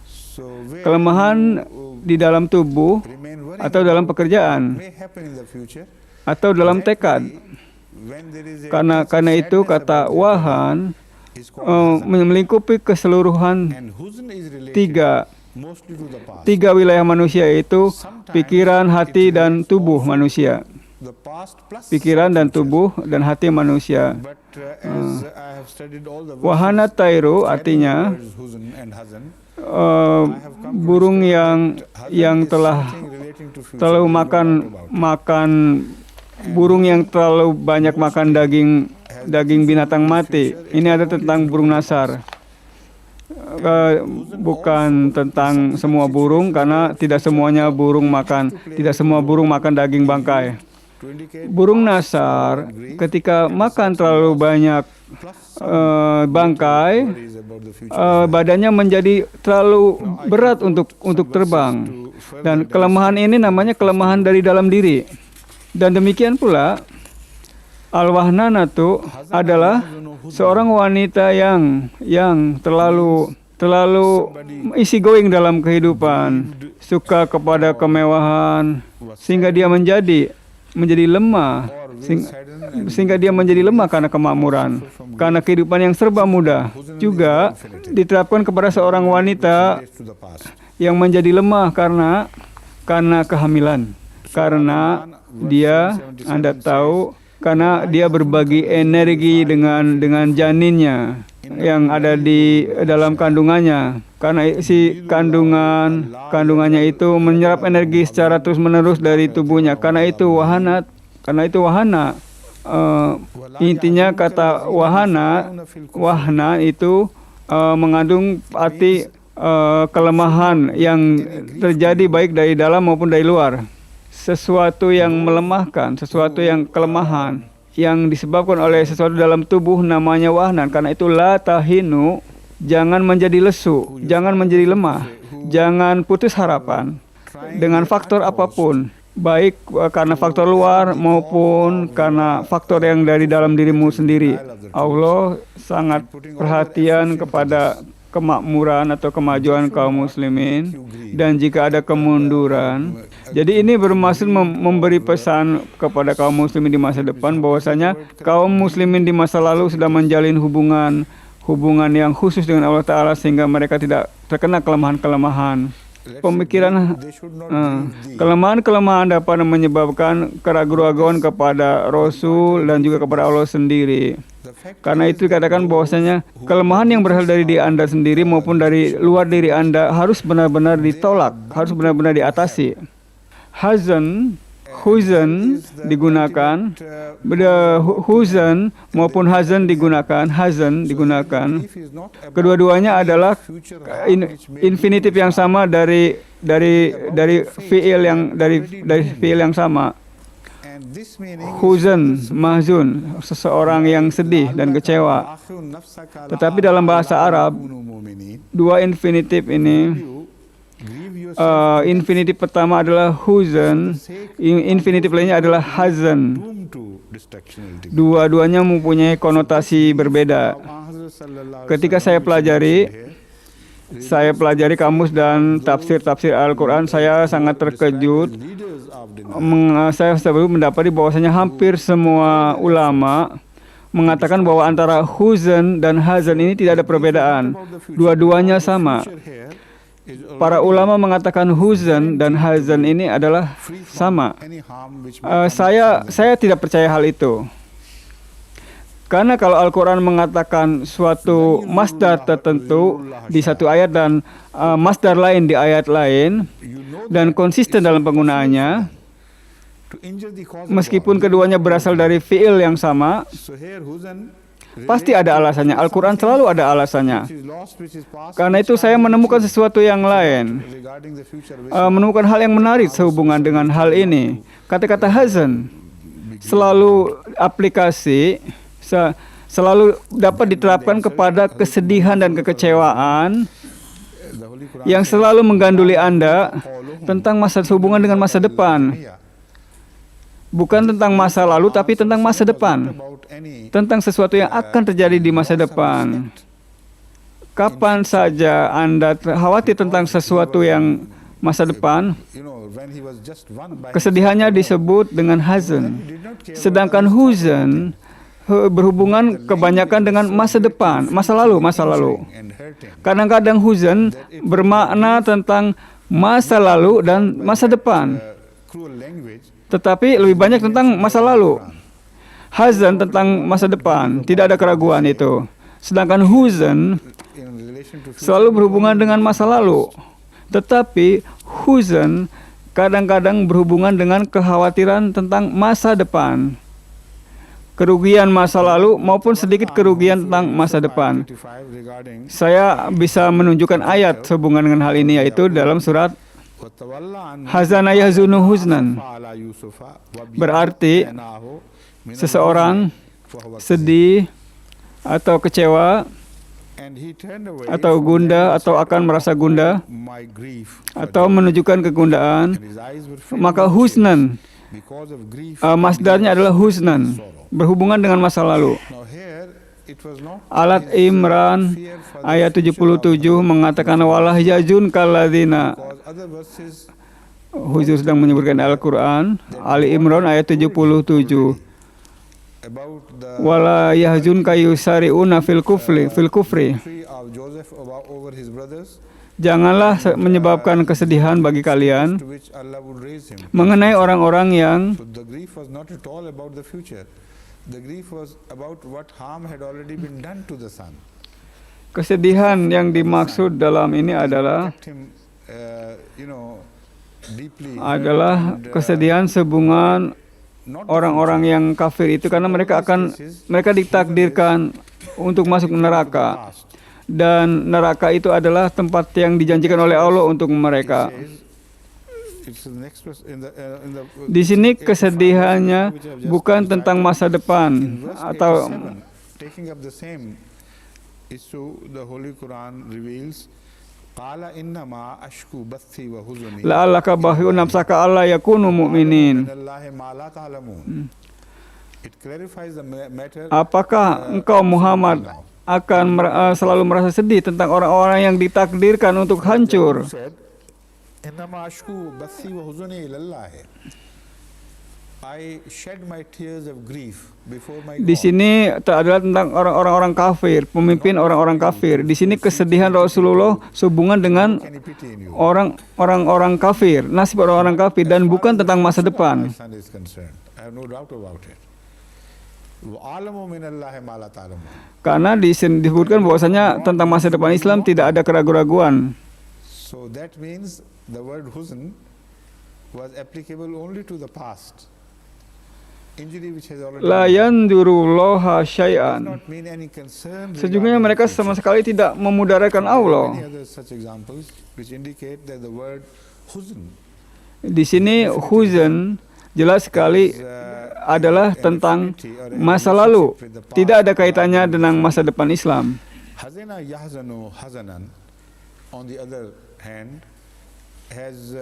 So where Kelemahan you di dalam tubuh remain worried atau dalam pekerjaan may happen in the future. atau dalam tekad. When there is a Karena itu kata wahan is called hazan. melingkupi keseluruhan And huzn is related mostly to the past. tiga wilayah manusia, yaitu pikiran, hati, dan tubuh manusia. The past plus Pikiran dan tubuh dan hati manusia. But as I have studied all the Wahana tairu artinya words huzn and hazan, burung yang telah terlalu makan burung yang terlalu banyak makan daging binatang mati. Ini ada tentang burung nasar. Bukan tentang semua burung, karena tidak semua burung makan daging bangkai. Burung nasar ketika makan terlalu banyak bangkai, badannya menjadi terlalu berat untuk terbang. Dan kelemahan ini namanya kelemahan dari dalam diri. Dan demikian pula al-wahnanatu adalah seorang wanita yang terlalu easy going dalam kehidupan, suka kepada kemewahan, sehingga dia menjadi lemah, sehingga dia menjadi lemah karena kemakmuran, karena kehidupan yang serba mudah. Juga diterapkan kepada seorang wanita yang menjadi lemah karena kehamilan, karena Anda tahu, karena dia berbagi energi dengan janinnya yang ada di dalam kandungannya. Karena si kandungannya itu menyerap energi secara terus-menerus dari tubuhnya. Karena itu wahana. Intinya kata wahna itu mengandung arti kelemahan yang terjadi baik dari dalam maupun dari luar. Sesuatu yang melemahkan, sesuatu yang kelemahan yang disebabkan oleh sesuatu dalam tubuh namanya wahnan. Karena itu la tahinu, jangan menjadi lesu, jangan menjadi lemah, jangan putus harapan dengan faktor apapun, baik karena faktor luar maupun karena faktor yang dari dalam dirimu sendiri. Allah sangat perhatian kepada kemakmuran atau kemajuan kaum muslimin, dan jika ada kemunduran, jadi ini bermaksud memberi pesan kepada kaum muslimin di masa depan bahwasanya kaum muslimin di masa lalu sudah menjalin hubungan yang khusus dengan Allah Ta'ala, sehingga mereka tidak terkena kelemahan-kelemahan pemikiran. Kelemahan-kelemahan dapat menyebabkan keraguan-keraguan kepada Rasul dan juga kepada Allah sendiri. Karena itu dikatakan bahwasanya kelemahan yang berasal dari diri Anda sendiri maupun dari luar diri Anda harus benar-benar ditolak, harus benar-benar diatasi. Hazan huzn digunakan, huzn maupun hazan digunakan, kedua-duanya adalah infinitif yang sama dari fiil yang sama. Huzn, mahzun, seseorang yang sedih dan kecewa. Tetapi dalam bahasa Arab, dua infinitif ini, infinitif pertama adalah huzn, infinitif lainnya adalah hazan. Dua-duanya mempunyai konotasi berbeda. Ketika saya pelajari kamus dan tafsir Al-Quran, saya sangat terkejut. Saya baru mendapati bahwasanya hampir semua ulama mengatakan bahwa antara huzn dan hazan ini tidak ada perbedaan. Dua-duanya sama. Para ulama mengatakan huzn dan hazan ini adalah sama. Saya tidak percaya hal itu. Karena kalau Al-Quran mengatakan suatu masdar tertentu di satu ayat dan masdar lain di ayat lain dan konsisten dalam penggunaannya, meskipun keduanya berasal dari fiil yang sama, pasti ada alasannya. Al-Quran selalu ada alasannya. Karena itu saya menemukan sesuatu yang lain, menemukan hal yang menarik sehubungan dengan hal ini. Kata-kata hazan selalu selalu dapat diterapkan kepada kesedihan dan kekecewaan yang selalu mengganduli Anda tentang hubungan dengan masa depan. Bukan tentang masa lalu, tapi tentang masa depan. Tentang sesuatu yang akan terjadi di masa depan. Kapan saja Anda khawatir tentang sesuatu yang masa depan, kesedihannya disebut dengan hazan. Sedangkan huzn berhubungan kebanyakan dengan masa depan, masa lalu. Kadang-kadang huzn bermakna tentang masa lalu dan masa depan. Tetapi lebih banyak tentang masa lalu. Hazan tentang masa depan, tidak ada keraguan itu. Sedangkan huzn selalu berhubungan dengan masa lalu. Tetapi huzn kadang-kadang berhubungan dengan kekhawatiran tentang masa depan. Kerugian masa lalu maupun sedikit kerugian tentang masa depan. Saya bisa menunjukkan ayat sehubungan dengan hal ini, yaitu dalam surat Hazana yahzunu huznan. Berarti seseorang sedih atau kecewa atau gundah atau akan merasa gundah atau menunjukkan kegundaan, maka huznan, masdarnya adalah huznan, berhubungan dengan masa lalu. Alat Imran ayat 77 mengatakan walah yajun kalladzina. Huzur sedang menyebutkan Al-Quran, Ali Imran ayat 77. Wala yahzun kayusari'una fil kufri. Janganlah menyebabkan kesedihan bagi kalian mengenai orang-orang yang kesedihan yang dimaksud dalam ini adalah kesedihan sehubungan orang-orang yang kafir itu, karena mereka ditakdirkan untuk masuk neraka, dan neraka itu adalah tempat yang dijanjikan oleh Allah untuk mereka. Di sini kesedihannya bukan tentang masa depan atau la'allaka bahi'un nafsaka alla yakunu mu'minin. Apakah engkau Muhammad akan selalu merasa sedih tentang orang-orang yang ditakdirkan untuk hancur? Di sini adalah tentang orang-orang kafir, pemimpin orang-orang kafir. Di sini kesedihan Rasulullah sehubungan dengan orang-orang kafir, nasib orang-orang kafir, dan bukan tentang masa depan. Karena disebutkan bahwasanya tentang masa depan Islam tidak ada keraguan-raguan. was applicable only to the past. Injury which has already La yanduru loha does syai'an. not mean any concern Sejujurnya regarding mereka the sama future. sekali tidak memudarakan There are Allah. many other such examples which indicate that the word huzn Di sini huzn jelas sekali adalah tentang masa lalu. Tidak ada kaitannya dengan masa depan Islam. Hazana yahzanu hazanan, on the other hand, has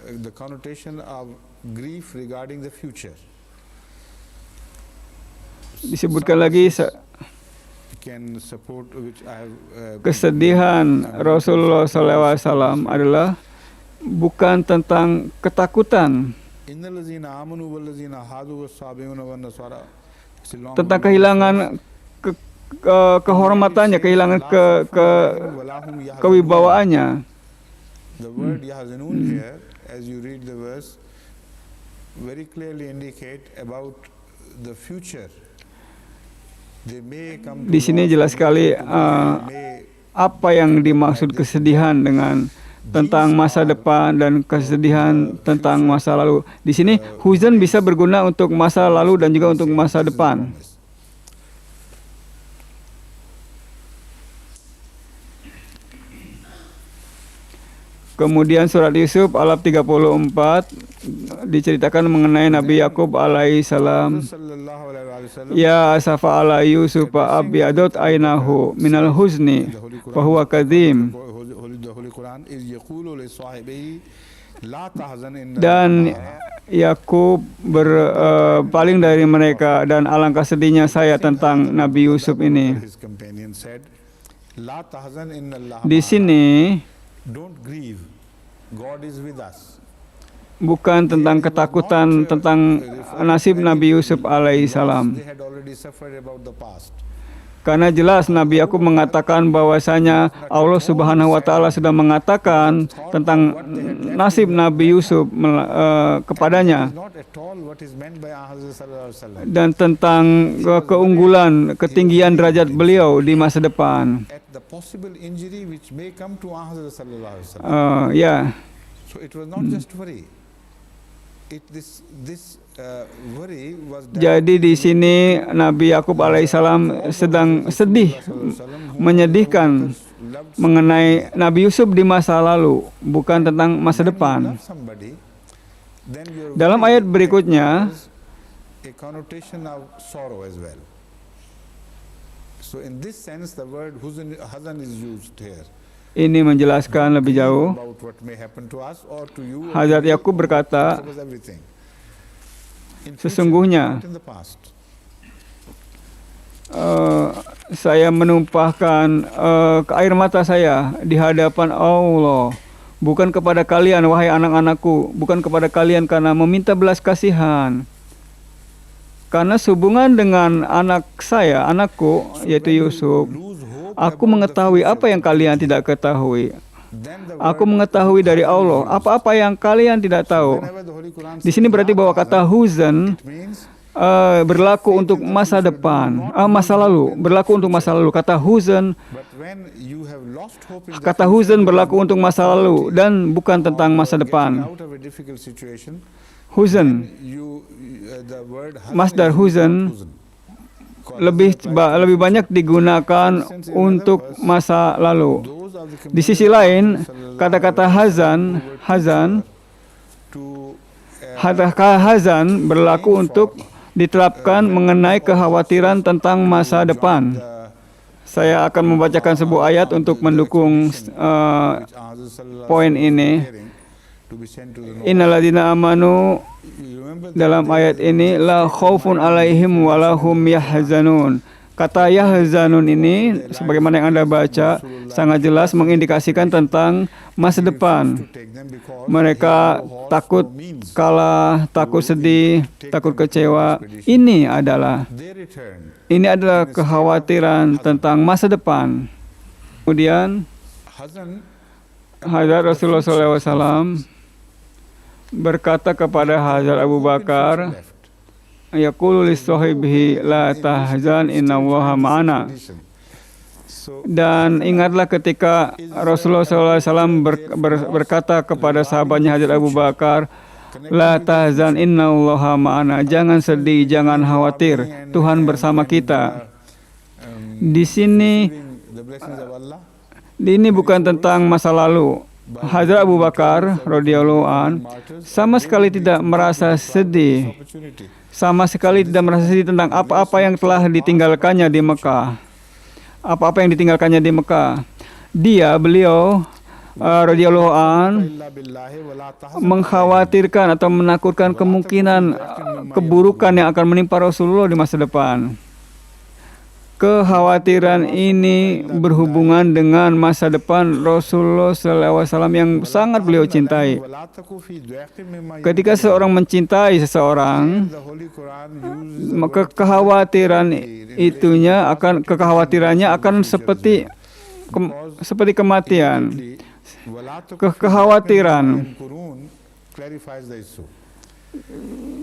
the connotation of grief regarding the future. Disebutkan lagi Can support which I have kesedihan Rasulullah SAW adalah bukan tentang ketakutan, innallazina amanu wallazina hadu was-sabiuna wan-nasara, tentang kehilangan kehormatannya, kehilangan kewibawaannya. The word yahzanun here, as you read the verse, very clearly indicate about the future. They may come to Di sini jelas sekali apa yang dimaksud kesedihan dengan tentang masa depan dan kesedihan tentang masa lalu. Di sini huzn bisa berguna untuk masa lalu dan juga untuk masa depan. Kemudian surat Yusuf alaf 34 diceritakan mengenai Nabi Yakub alaihi salam. Ya asafa ala Yusuf abyadot ainahu minal huzni fahuwa kadhim. Dan Yakub berpaling dari mereka, dan alangkah sedihnya saya tentang Nabi Yusuf ini. Di sini bukan tentang ketakutan tentang nasib Nabi Yusuf alaihissalam. Karena jelas Nabi Yakub mengatakan bahwasanya Allah Subhanahu wa taala sudah mengatakan tentang nasib Nabi Yusuf kepadanya, dan tentang keunggulan, ketinggian derajat beliau di masa depan. Ya. Jadi di sini Nabi Yakub alaihissalam sedang sedih, menyedihkan mengenai Nabi Yusuf di masa lalu, bukan tentang masa depan. Dalam ayat berikutnya, ini menjelaskan lebih jauh. Hazrat Yakub berkata, sesungguhnya saya menumpahkan air mata saya di hadapan Allah, bukan kepada kalian wahai anak-anakku, bukan kepada kalian karena meminta belas kasihan, karena sehubungan dengan anak saya, anakku yaitu Yusuf, aku mengetahui apa yang kalian tidak ketahui. Aku mengetahui dari Allah apa-apa yang kalian tidak tahu. Di sini berarti bahwa kata huzn berlaku untuk masa depan, masa lalu, berlaku untuk masa lalu. Kata huzn berlaku untuk masa lalu dan bukan tentang masa depan. Huzn, masdar huzn lebih banyak digunakan untuk masa lalu. Di sisi lain, kata-kata hazan berlaku untuk diterapkan mengenai kekhawatiran tentang masa depan. Saya akan membacakan sebuah ayat untuk mendukung poin ini. Innalladzina amanu, dalam ayat ini, la khaufun alaihim walahum yahzanun. Kata yahzanun ini, sebagaimana yang Anda baca, sangat jelas mengindikasikan tentang masa depan. Mereka takut kalah, takut sedih, takut kecewa. Ini adalah kekhawatiran tentang masa depan. Kemudian Hazrat Rasulullah SAW berkata kepada Hazrat Abu Bakar, yaqulu li sahibihi la tahzan innallaha ma'ana. Dan ingatlah ketika Rasulullah SAW berkata kepada sahabatnya Hazrat Abu Bakar, La tahzan innallaha ma'ana. Jangan sedih, jangan khawatir. Tuhan bersama kita. Di sini ini bukan tentang masa lalu. Hazrat Abu Bakar radhiyallahu an sama sekali tidak merasa sedih. Sama sekali tidak merasa sedih tentang apa-apa yang telah ditinggalkannya di Mekah. Apa-apa yang ditinggalkannya di Mekah. Beliau radhiyallahu an mengkhawatirkan atau menakutkan kemungkinan keburukan yang akan menimpa Rasulullah di masa depan. Kekhawatiran ini berhubungan dengan masa depan Rasulullah SAW yang sangat beliau cintai. Ketika seorang mencintai seseorang, maka kekhawatirannya akan seperti kematian. Kekhawatiran.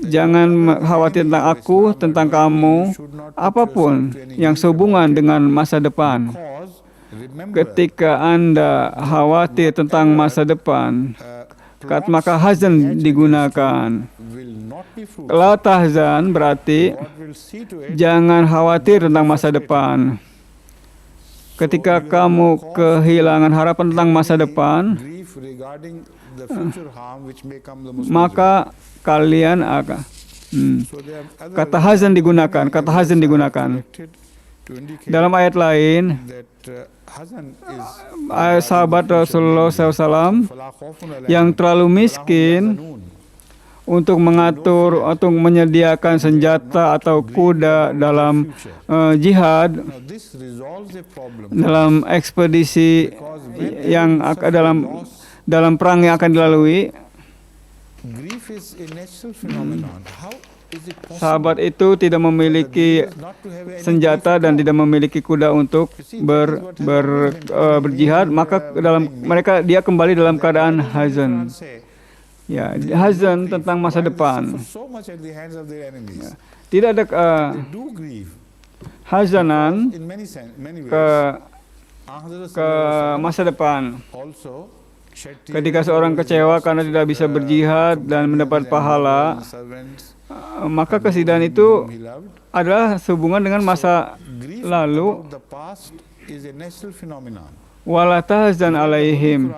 Jangan khawatir tentang aku, tentang kamu, apapun yang sehubungan dengan masa depan. Ketika Anda khawatir tentang masa depan, maka hazan digunakan. La tahzan berarti jangan khawatir tentang masa depan. Ketika kamu kehilangan harapan tentang masa depan, maka kalian akan kata hazan digunakan. Dalam ayat lain, sahabat Rasulullah SAW yang terlalu miskin untuk mengatur atau menyediakan senjata atau kuda dalam jihad, dalam ekspedisi yang dalam perang yang akan dilalui. Sahabat itu tidak memiliki senjata dan tidak memiliki kuda untuk berjihad, maka dia kembali dalam keadaan hazan. Ya, hazan tentang masa depan. Ya. Tidak ada hazanan ke masa depan. Ketika seorang kecewa karena tidak bisa berjihad dan mendapat pahala, maka kesedihan itu adalah sehubungan dengan masa lalu. Wala tahzan alaihim.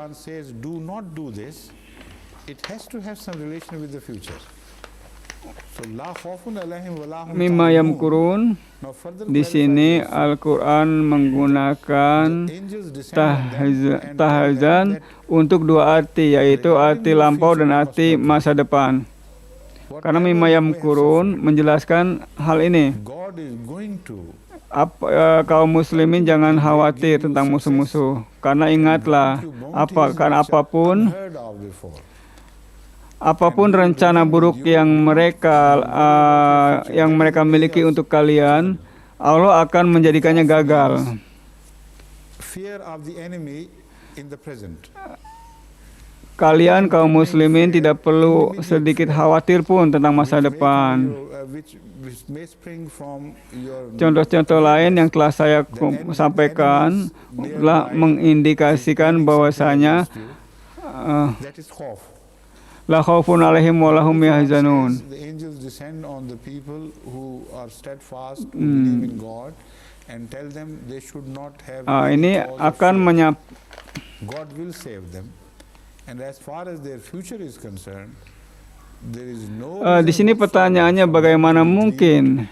Mimma yamkurun. Di sini Al-Quran menggunakan tahzan untuk dua arti, yaitu arti lampau dan arti masa depan. Karena mimma yamkurun menjelaskan hal ini. Kaum muslimin jangan khawatir tentang musuh-musuh. Karena ingatlah, karena apapun rencana buruk yang mereka miliki untuk kalian, Allah akan menjadikannya gagal. Kalian kaum muslimin tidak perlu sedikit khawatir pun tentang masa depan. Contoh-contoh lain yang telah saya sampaikan telah mengindikasikan bahwasanya la khaufun alaihim wa lahum yahzanun. Ini akan di sini pertanyaannya bagaimana mungkin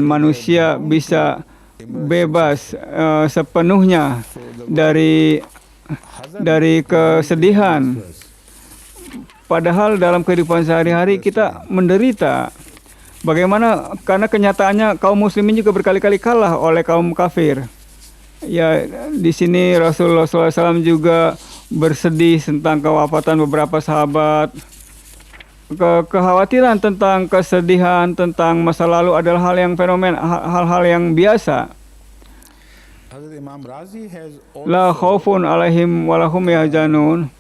manusia bisa bebas sepenuhnya dari kesedihan, padahal dalam kehidupan sehari-hari kita menderita. Bagaimana? Karena kenyataannya kaum muslimin juga berkali-kali kalah oleh kaum kafir. Ya, di sini Rasulullah SAW juga bersedih tentang kewafatan beberapa sahabat. Kekhawatiran tentang kesedihan, tentang masa lalu adalah hal-hal yang biasa. La khaufun alaihim walahum yahzanun.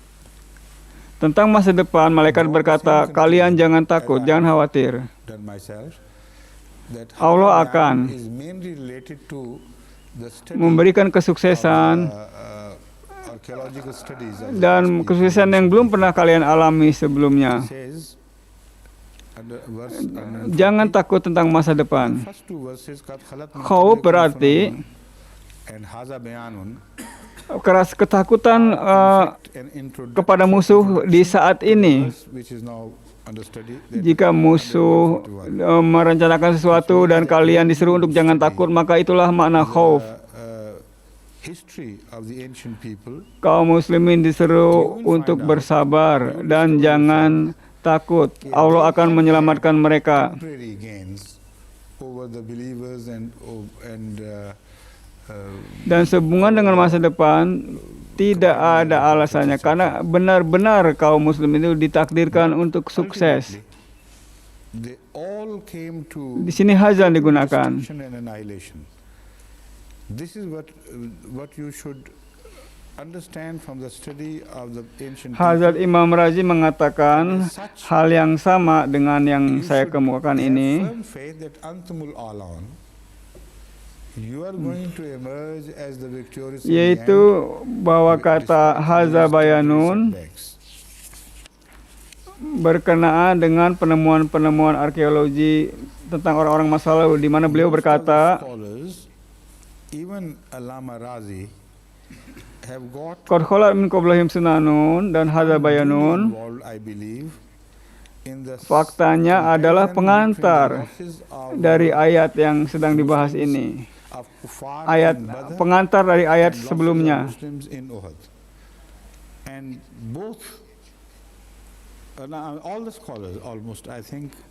Tentang masa depan, malaikat berkata, kalian jangan takut, jangan khawatir. Allah akan memberikan kesuksesan dan kesuksesan yang belum pernah kalian alami sebelumnya. Jangan takut tentang masa depan. Khauf berarti keras ketakutan kepada musuh di saat ini. Jika musuh merencanakan sesuatu dan kalian disuruh untuk jangan takut, maka itulah makna khauf. Kaum muslimin disuruh untuk bersabar dan jangan takut. Allah akan menyelamatkan mereka. Dan sehubungan dengan masa depan, tidak ada alasannya karena benar-benar kaum muslim itu ditakdirkan untuk sukses. Di sini hazan digunakan. Hazrat Imam Razi mengatakan hal yang sama dengan yang saya kemukakan ini. Yaitu bahwa kata Haza Bayanun berkenaan dengan penemuan-penemuan arkeologi tentang orang-orang masa lalu, di mana beliau berkata, Qad khalat min qablihim sunanun dan Haza Bayanun faktanya adalah pengantar dari ayat yang sedang dibahas ini. Ayat pengantar dari ayat sebelumnya.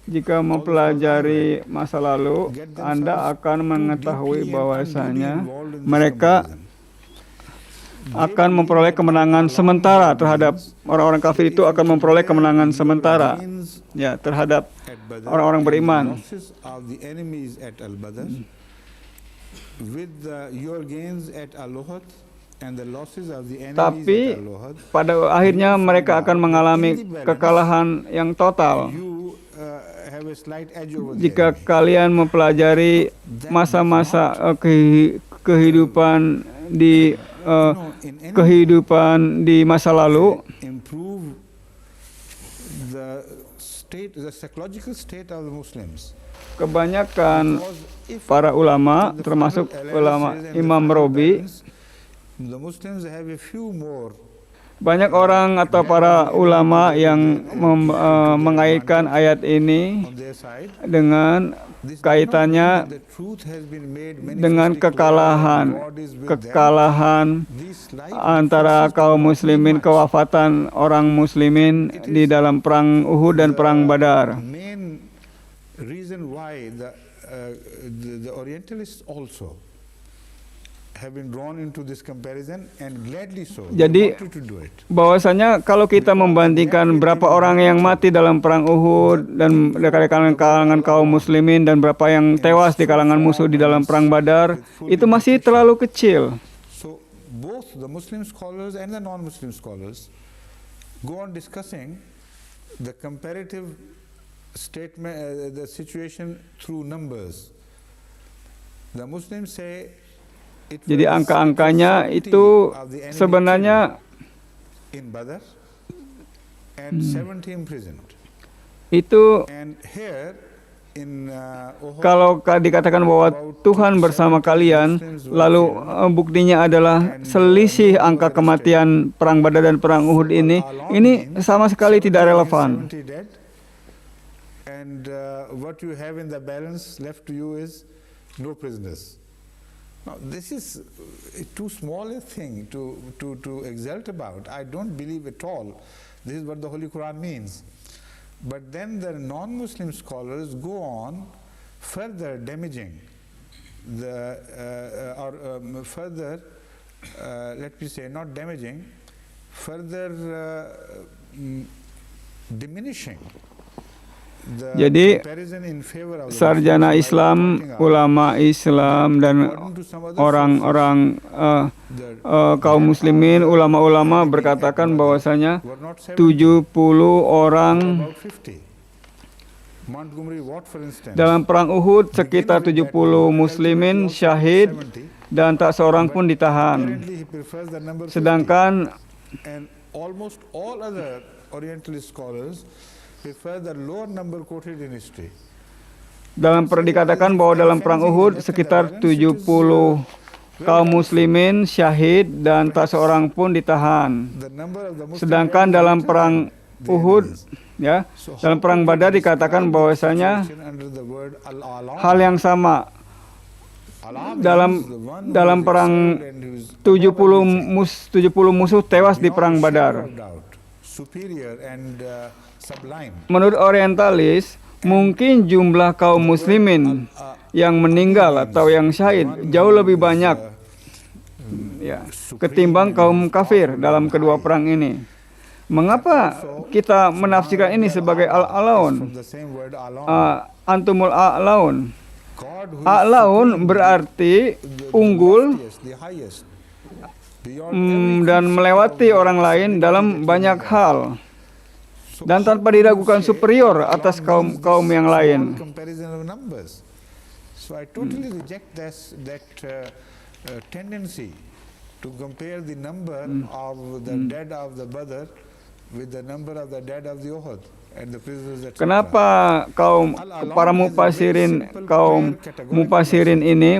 Jika mempelajari masa lalu, Anda akan mengetahui bahwasanya mereka akan memperoleh kemenangan sementara terhadap orang-orang kafir, itu akan memperoleh kemenangan sementara ya terhadap orang-orang beriman. Tapi pada akhirnya mereka akan mengalami kekalahan yang total. Jika kalian mempelajari masa-masa kehidupan di masa lalu, kebanyakan para ulama, termasuk ulama Imam Robi, banyak orang atau para ulama yang mengaitkan ayat ini dengan kaitannya dengan kekalahan antara kaum muslimin, kewafatan orang muslimin di dalam perang Uhud dan perang Badar. Reason why the Orientalists also have been drawn into this comparison and gladly so. Jadi bahwasanya kalau kita membandingkan berapa orang yang mati dalam perang Uhud dan dari kalangan kaum muslimin dan berapa yang tewas di kalangan musuh di dalam perang Badar, itu masih terlalu kecil. So both the Muslim scholars and the non-Muslim scholars go on discussing the comparative statement, the situation through numbers. The Muslims say jadi angka-angkanya itu sebenarnya in Badr and 70 imprisoned. Itu And here in kalau dikatakan bahwa Tuhan bersama kalian, lalu buktinya adalah selisih angka kematian perang Badar dan perang Uhud ini sama sekali tidak relevan. And what you have in the balance left to you is no prisoners. Now this is too small a thing to exult about. I don't believe at all this is what the Holy Quran means. But then the non-Muslim scholars go on further damaging let me say not damaging, further diminishing. Jadi sarjana Islam, ulama Islam dan orang-orang kaum muslimin, ulama-ulama berkatakan bahwasanya 70 orang dalam perang Uhud, sekitar 70 muslimin syahid dan tak seorang pun ditahan. Apparently he prefers the number 50. Sedangkan And almost all other Orientalist scholars prefer the lower number quoted in history. dikatakan bahwa dalam perang Uhud sekitar 70 kaum muslimin syahid dan tak seorang pun ditahan. The number of the Muslim Sedangkan dalam perang Uhud, ya, dalam perang Badar dikatakan bahwasanya under the word al-alam. hal yang sama. Dalam perang 70 musuh tewas di perang Badar. Superior and sublime. Menurut orientalis, mungkin jumlah kaum muslimin yang meninggal atau yang syahid jauh lebih banyak ya, ketimbang kaum kafir dalam kedua perang ini. Mengapa kita menafsirkan ini sebagai al-alaun? Antumul a'laun. A'laun berarti unggul dan melewati orang lain dalam banyak hal. Dan tanpa diragukan superior atas kaum yang lain. So I totally reject that tendency to compare the number of the dead of the Badr with the number of the dead of the Uhud and the prisoners, etc. Kenapa para mufasirin ini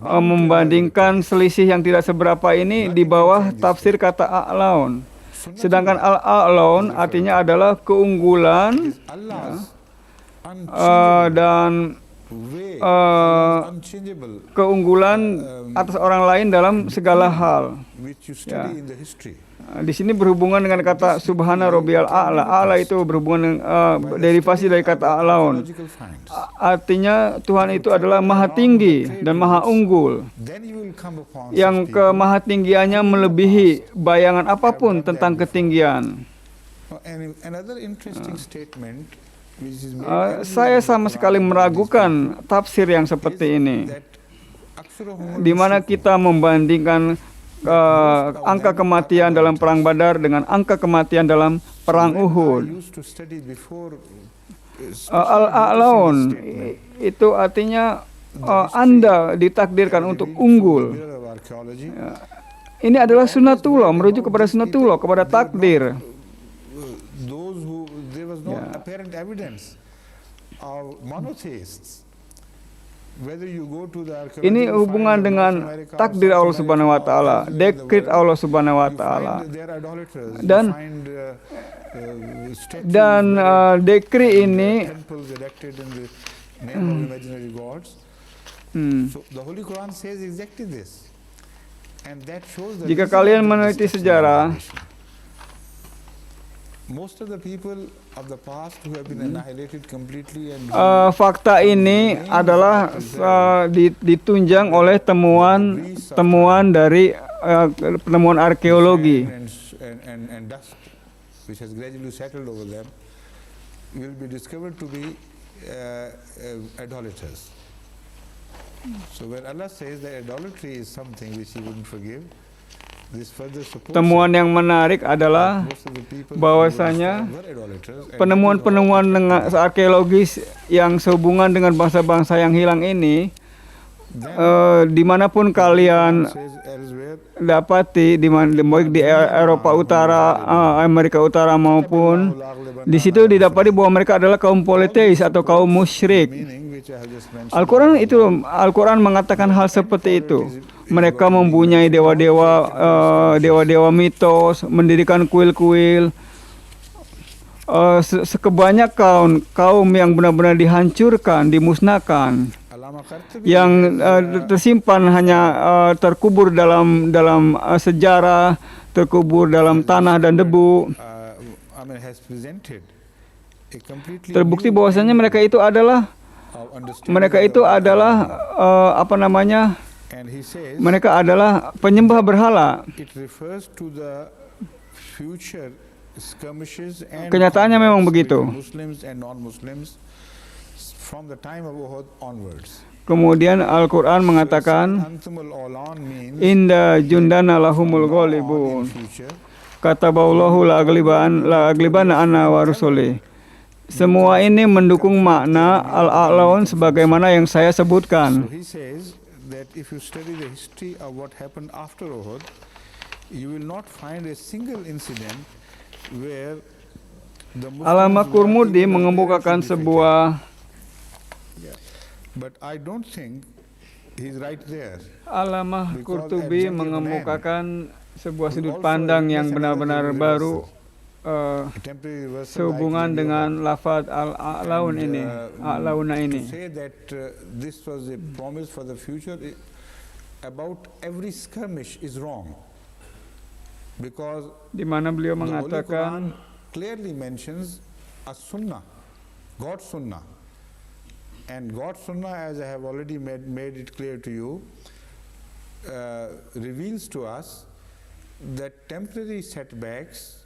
membandingkan selisih yang tidak seberapa ini di bawah tafsir kata a'laun. Sedangkan al-a'laun artinya adalah keunggulan dan keunggulan atas orang lain dalam segala hal. Ya. Di sini berhubungan dengan kata subhana rabbiyal a'la. A'la itu berhubungan dengan derivasi dari kata a'laun. Artinya Tuhan itu adalah maha tinggi dan maha unggul. Yang kemahatinggiannya melebihi bayangan apapun tentang ketinggian. Saya sama sekali meragukan tafsir yang seperti ini, di mana kita membandingkan angka kematian dalam perang Badar dengan angka kematian dalam perang Uhud. Al-a'laun itu artinya Anda ditakdirkan untuk unggul. Ini adalah sunnatullah, merujuk kepada sunnatullah, kepada takdir. Apparent evidence of monotheists. Ini hubungan dengan takdir Allah Subhanahu wa taala, dekret Allah Subhanahu wa taala. Dan dekret ini jika kalian meneliti sejarah, fakta ini adalah ditunjang oleh temuan dari penemuan arkeologi. Temuan yang menarik adalah bahwasanya penemuan-penemuan arkeologis yang sehubungan dengan bangsa-bangsa yang hilang ini, dimanapun kalian dapati, baik di Eropa Utara, Amerika Utara maupun di situ didapati bahwa mereka adalah kaum politeis atau kaum musyrik. Al-Quran mengatakan hal seperti itu. Mereka mempunyai dewa-dewa mitos, mendirikan kuil-kuil. Sekebanyak kaum yang benar-benar dihancurkan, dimusnahkan, yang tersimpan hanya terkubur dalam sejarah, terkubur dalam tanah dan debu. Terbukti bahwasanya mereka itu adalah mereka adalah penyembah berhala. Kenyataannya memang begitu. Kemudian Al-Quran mengatakan, Inda jundana lahumul ghalibun. Kataballahu la agliban ana wa rusuli. Semua ini mendukung makna al-a'laun sebagaimana yang saya sebutkan. that if you study the history of what happened after Uhud, you will not find a single incident where the Alama Muslims Kurmudi were even mengemukakan defeated. sebuah But I don't think he's right there. Alamah Because Qurtubi at Jami' mengemukakan sebuah we sudut also pandang yang witness benar-benar another baru A temporary reversal sehubungan like dengan Jami' lafaz al-a'laun And, ini, a'launa To ini. say that this was a promise for the future about every skirmish is wrong, because Di mana beliau the Holy mengatakan Quran clearly mentions a sunnah, God's sunnah, and God's sunnah, as I have already made it clear to you, reveals to us that temporary setbacks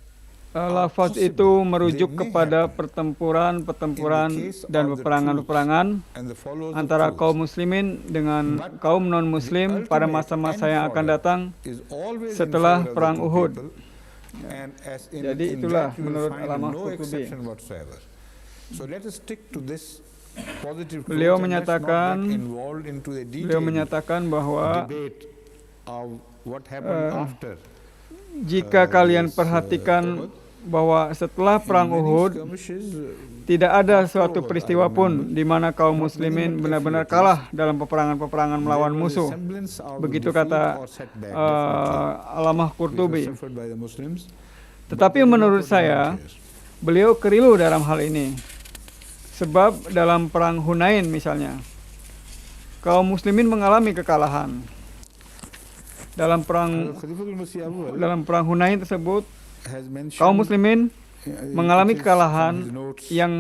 lafaz itu merujuk kepada pertempuran-pertempuran dan peperangan-peperangan and the followers of antara truth kaum muslimin dengan kaum non-muslim pada masa-masa yang akan datang is always in setelah favor of the perang two Uhud. people, and as Jadi in itulah that you will menurut find Alamah no Qurtubi. exception whatsoever. So let us stick to this positive Beliau quote and let's not menyatakan- get involved into the Beliau detailed menyatakan bahwa debate of what happened after. jika kalian this, perhatikan Uhud. bahwa setelah perang In many Uhud skirmishes, tidak ada after suatu Uhud, peristiwa I pun remember, di mana kaum not muslimin many benar-benar casualties. kalah dalam peperangan-peperangan melawan there was a musuh. semblance of Begitu defeat kata or setback, definitely, Alamah which was Qurtubi. suffered by the Muslims, but Tetapi they did not menurut put it saya, on tears. beliau keliru dalam hal ini. Sebab dalam perang Hunain misalnya, kaum muslimin mengalami kekalahan. Dalam perang Khalifatul Masih Awwal Hunain tersebut, has mentioned, kaum muslimin mengalami it is kekalahan from his notes yang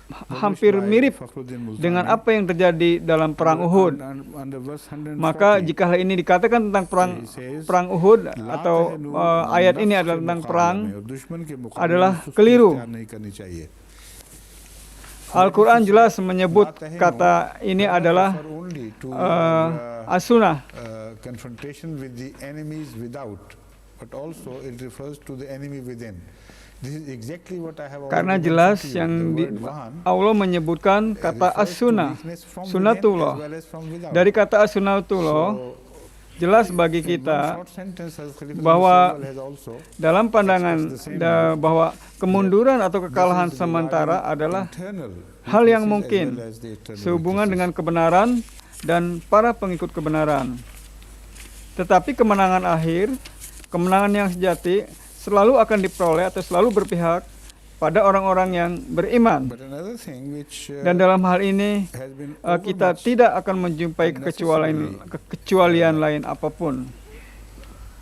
published hampir by mirip Fakhruddin Multani, dengan apa yang terjadi dalam perang Uhud. under verse 140, Maka jika hal ini dikatakan tentang perang Uhud "La atau tahinu ayat nafs ini ke adalah tentang muqabala perang, mein aur dushman ke muqabala adalah mein susti keliru. ikhtiar nahi karni chahiye." Al-Quran jelas menyebut kata ini adalah Refer only to as-sunnah. confrontation with the enemies without, but also it refers to the enemy within. This is exactly what I have Karena already jelas mentioned to you. yang The di, word wahan Allah menyebutkan kata refers to as-sunnah, weakness from within sunnatullah. as well as from without. Dari kata as-sunnatullah, So, jelas bagi in one kita short sentence, as Khalifatul bahwa Masih Awwal has also dalam pandangan bahwa kemunduran atau kekalahan this is sementara regarding adalah internal hal yang weaknesses as mungkin well as the external sehubungan weaknesses. dengan kebenaran dan para pengikut kebenaran. Tetapi kemenangan akhir, kemenangan yang sejati selalu akan diperoleh atau selalu berpihak pada orang-orang yang beriman. But another thing which Dan dalam hal ini has been kita overmuch tidak akan menjumpai kekecualian lain apapun.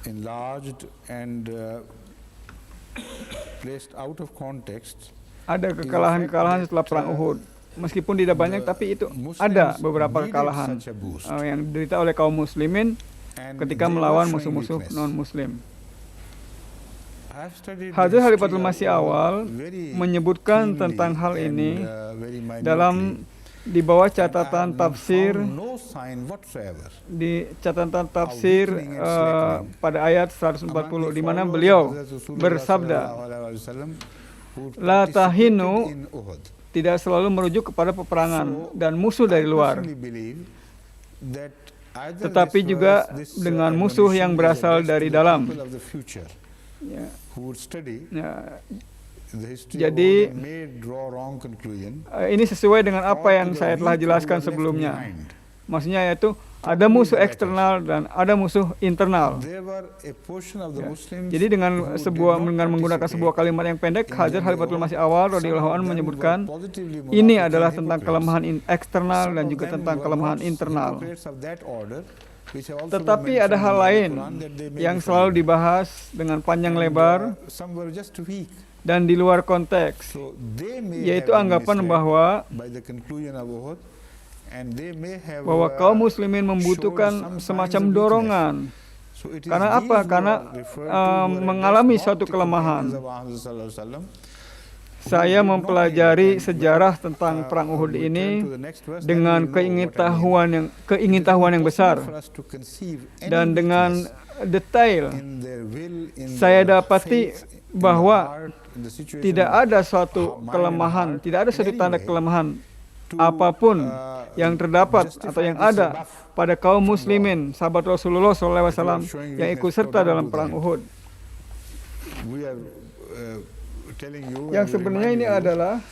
enlarged and placed out of context. Ada kekalahan-kekalahan setelah perang Uhud. Meskipun tidak banyak, tapi itu ada beberapa kekalahan Such a boost. yang diderita oleh kaum muslimin And ketika they were melawan showing musuh-musuh weakness. non-muslim. I've studied the Hadis history Khalifatul of Masih Uhud Awal very menyebutkan keenly tentang hal and, ini very minutely. dalam di bawah And I catatan have tafsir found no sign whatsoever di catatan tafsir weakening and slackening pada ayat 140 di mana beliau bersabda, La tahinu tidak selalu merujuk kepada peperangan dan musuh dari luar, tetapi juga dengan musuh yang berasal dari dalam. Ya. Ya. Jadi ini sesuai dengan apa yang saya telah jelaskan sebelumnya. Maksudnya yaitu ada musuh eksternal dan ada musuh internal. Ya. Jadi dengan menggunakan sebuah kalimat yang pendek, Hadrat Khalifatul Masih Awal radhiyallahu anhu menyebutkan ini adalah tentang kelemahan eksternal dan juga tentang kelemahan internal. Tetapi ada hal lain yang selalu dibahas dengan panjang lebar dan di luar konteks, yaitu anggapan bahwa kaum muslimin membutuhkan semacam dorongan. Karena apa? Karena mengalami suatu kelemahan. Saya mempelajari sejarah tentang perang Uhud ini dengan keingintahuan yang besar dan dengan detail. Saya dapati bahwa tidak ada suatu kelemahan, tidak ada suatu tanda kelemahan apapun yang terdapat atau yang ada pada kaum muslimin, sahabat Rasulullah SAW yang ikut serta dalam perang Uhud. Yang sebenarnya ini adalah,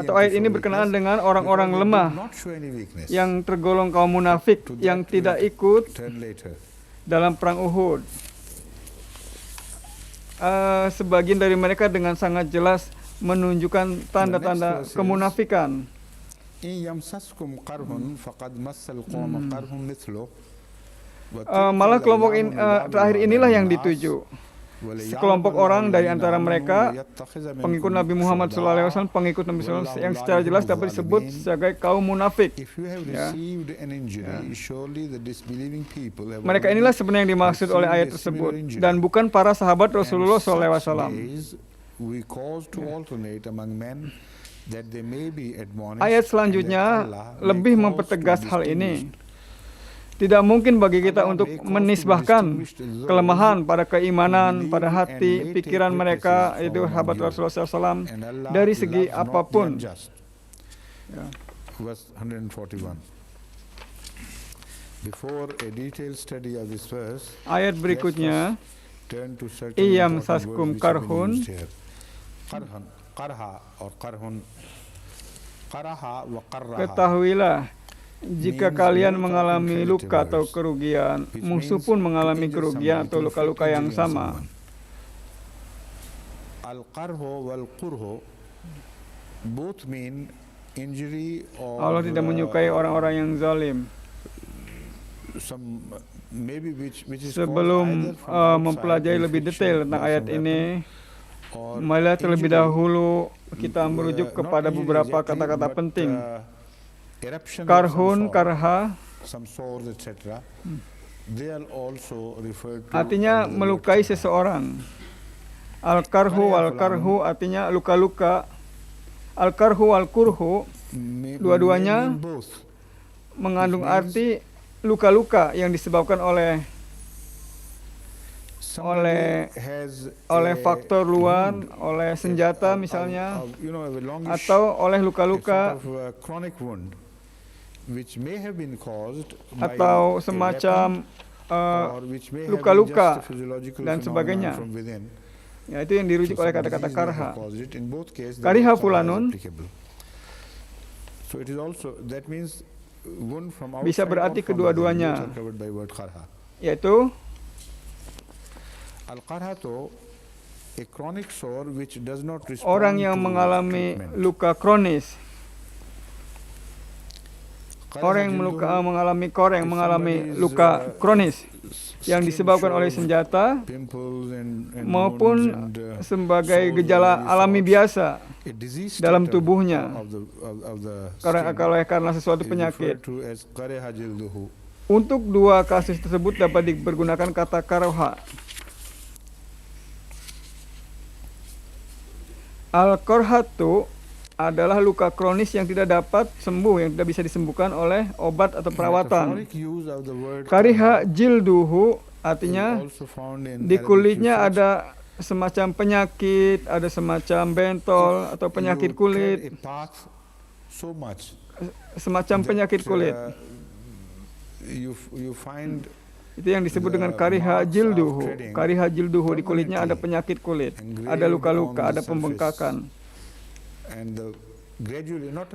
atau ayat ini berkenaan dengan orang-orang lemah yang tergolong kaum munafik yang tidak ikut dalam perang Uhud. Sebagian dari mereka dengan sangat jelas menunjukkan tanda-tanda kemunafikan. Malah kelompok terakhir inilah yang dituju. Sekelompok orang dari antara mereka, pengikut Nabi Muhammad SAW, pengikut Nabi SAW yang secara jelas dapat disebut sebagai kaum munafik. Ya. Mereka inilah sebenarnya yang dimaksud oleh ayat tersebut, dan bukan para sahabat Rasulullah SAW. Ayat selanjutnya lebih mempertegas hal ini. Tidak mungkin bagi kita untuk menisbahkan kelemahan pada keimanan, pada hati, pikiran mereka, itu sahabat Rasulullah SAW, dari segi apapun. Ya. Ayat berikutnya, iyam saskum karhun, ketahuilah, jika kalian mengalami luka atau kerugian, musuh pun mengalami kerugian atau luka-luka yang sama. Allah tidak menyukai orang-orang yang zalim. Sebelum mempelajari lebih detail tentang ayat ini, marilah terlebih dahulu kita merujuk kepada beberapa kata-kata penting. Karhun, karha, artinya melukai seseorang. Al-karhu, al-karhu artinya luka-luka. Al-karhu, al-kurhu, dua-duanya mengandung arti luka-luka yang disebabkan oleh faktor luar, oleh senjata misalnya, atau oleh luka-luka, atau semacam luka-luka dan sebagainya. Ya, itu yang dirujuk oleh kata-kata karha. Kariha fulanun bisa berarti kedua-duanya, yaitu orang yang mengalami luka kronis. Orang yang mengalami luka kronis yang disebabkan oleh senjata maupun sebagai gejala alami biasa dalam tubuhnya karena sesuatu penyakit. Untuk dua kasus tersebut dapat dipergunakan kata karoha. Al-korhatu adalah luka kronis yang tidak dapat sembuh, yang tidak bisa disembuhkan oleh obat atau perawatan. Kariha jilduhu artinya di kulitnya ada semacam penyakit, ada semacam bentol atau penyakit kulit, semacam penyakit kulit. Itu yang disebut dengan kariha jilduhu. Kariha jilduhu, di kulitnya ada penyakit kulit, ada luka-luka, ada pembengkakan.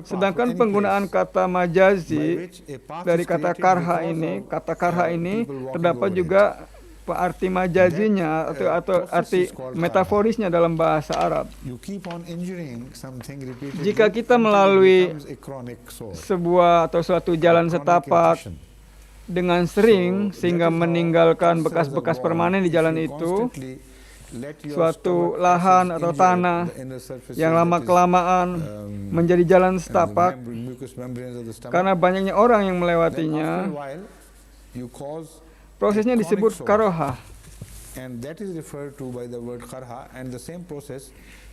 Sedangkan penggunaan kata majazi dari kata karha ini terdapat juga arti majazinya atau arti metaforisnya dalam bahasa Arab. Jika kita melalui sebuah atau suatu jalan setapak dengan sering sehingga meninggalkan bekas-bekas permanen di jalan itu, suatu lahan atau tanah yang lama-kelamaan menjadi jalan setapak karena banyaknya orang yang melewatinya, prosesnya disebut karoha.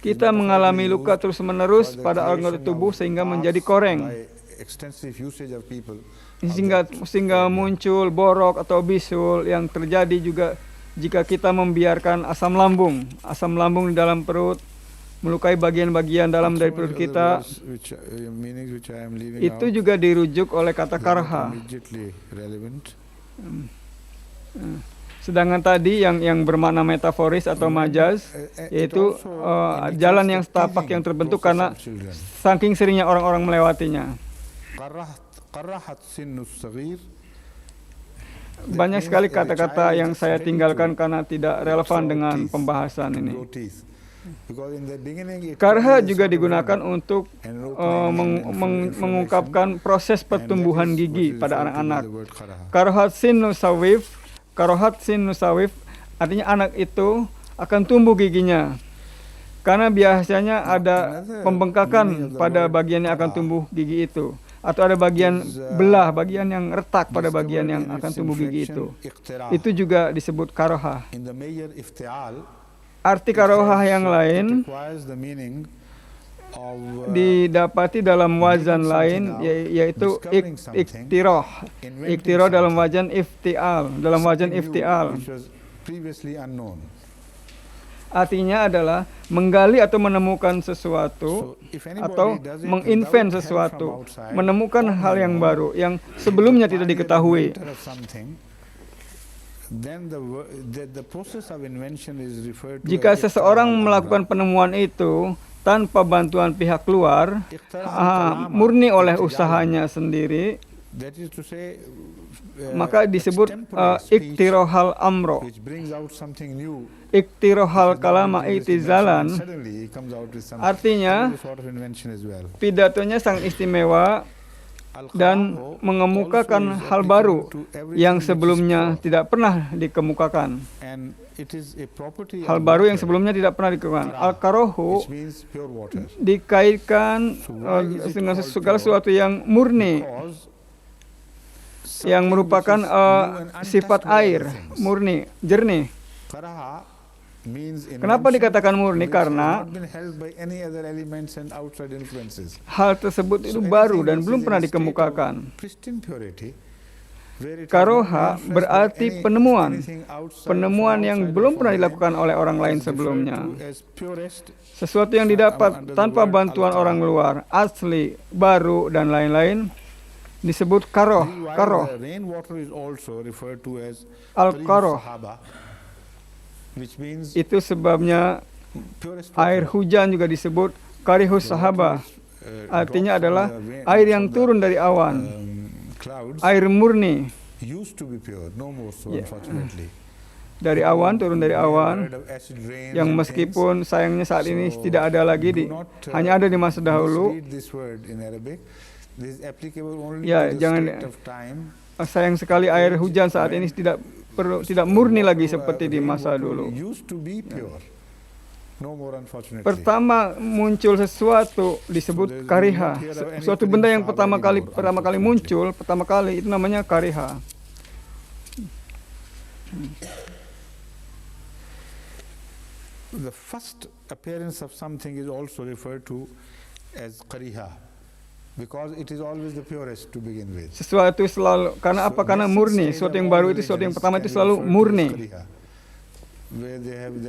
Kita mengalami luka terus-menerus pada anggota tubuh sehingga menjadi koreng, sehingga muncul borok atau bisul yang terjadi juga jika kita membiarkan asam lambung di dalam perut melukai bagian-bagian dalam dari perut kita, itu juga dirujuk oleh kata karha. Sedangkan tadi yang bermakna metaforis atau majaz, yaitu jalan yang setapak yang terbentuk karena saking seringnya orang-orang melewatinya. Banyak sekali kata-kata yang saya tinggalkan karena tidak relevan dengan pembahasan ini. Karha juga digunakan untuk mengungkapkan proses pertumbuhan gigi pada anak-anak. Karohat sin nusawif artinya anak itu akan tumbuh giginya. Karena biasanya ada pembengkakan pada bagian yang akan tumbuh gigi itu. Atau ada bagian belah, bagian yang retak pada bagian yang akan tumbuh gigi itu. Itu juga disebut karohah. Arti karohah yang lain didapati dalam wazan lain, yaitu iktiroh. Iktiroh dalam wazan iftial. Artinya adalah menggali atau menemukan sesuatu atau menginvent sesuatu, menemukan hal yang baru yang sebelumnya tidak diketahui. Jika seseorang melakukan penemuan itu tanpa bantuan pihak luar, murni oleh usahanya sendiri, maka disebut iktirohal amro. Iktirohal kalama itizalan, artinya pidatonya sangat istimewa dan mengemukakan hal baru yang sebelumnya tidak pernah dikemukakan. Hal baru yang sebelumnya tidak pernah dikemukakan. Al-karohu dikaitkan dengan segala sesuatu yang murni, yang merupakan sifat air, murni, jernih. Kenapa dikatakan murni? Karena hal tersebut itu baru dan belum pernah dikemukakan. Karoha berarti penemuan yang belum pernah dilakukan oleh orang lain sebelumnya. Sesuatu yang didapat tanpa bantuan orang luar, asli, baru, dan lain-lain, disebut karoh. Al-karoh. Itu sebabnya air hujan juga disebut karihus sahaba. Artinya adalah air yang turun dari awan, air murni. Dari awan, turun dari awan, yang meskipun sayangnya saat ini tidak ada lagi, hanya ada di masa dahulu. Ya, jangan, sayang sekali air hujan saat ini tidak murni lagi seperti di masa dulu. Pertama muncul sesuatu disebut kariha. Suatu benda yang pertama kali muncul, itu namanya kariha. The first appearance of something is also referred to as kariha. Because it is always the purest to begin with. Sesuatu selalu, karena apa? Karena murni. Sesuatu yang baru itu, sesuatu yang pertama itu selalu murni.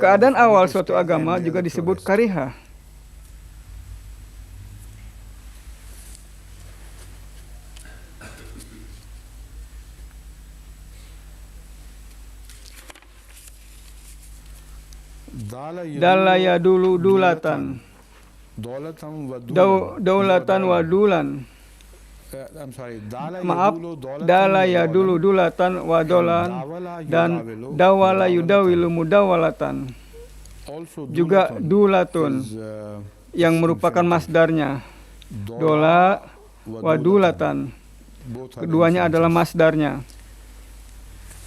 Keadaan awal suatu agama juga disebut kariha. Dalaya dulu dulatan. Daulatan wa dulan. Maaf, dalaya dulu dulatan wa dolan, dan dawala yudawilu mudawalatan. Juga dulatun yang merupakan masdarnya. Dola wa dulatan. Keduanya adalah masdarnya.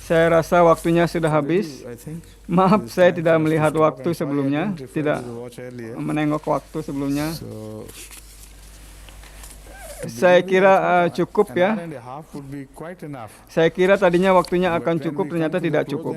Saya rasa waktunya sudah habis. Maaf, saya tidak melihat waktu sebelumnya, tidak menengok waktu sebelumnya. Saya kira cukup ya. Saya kira tadinya waktunya akan cukup, ternyata tidak cukup.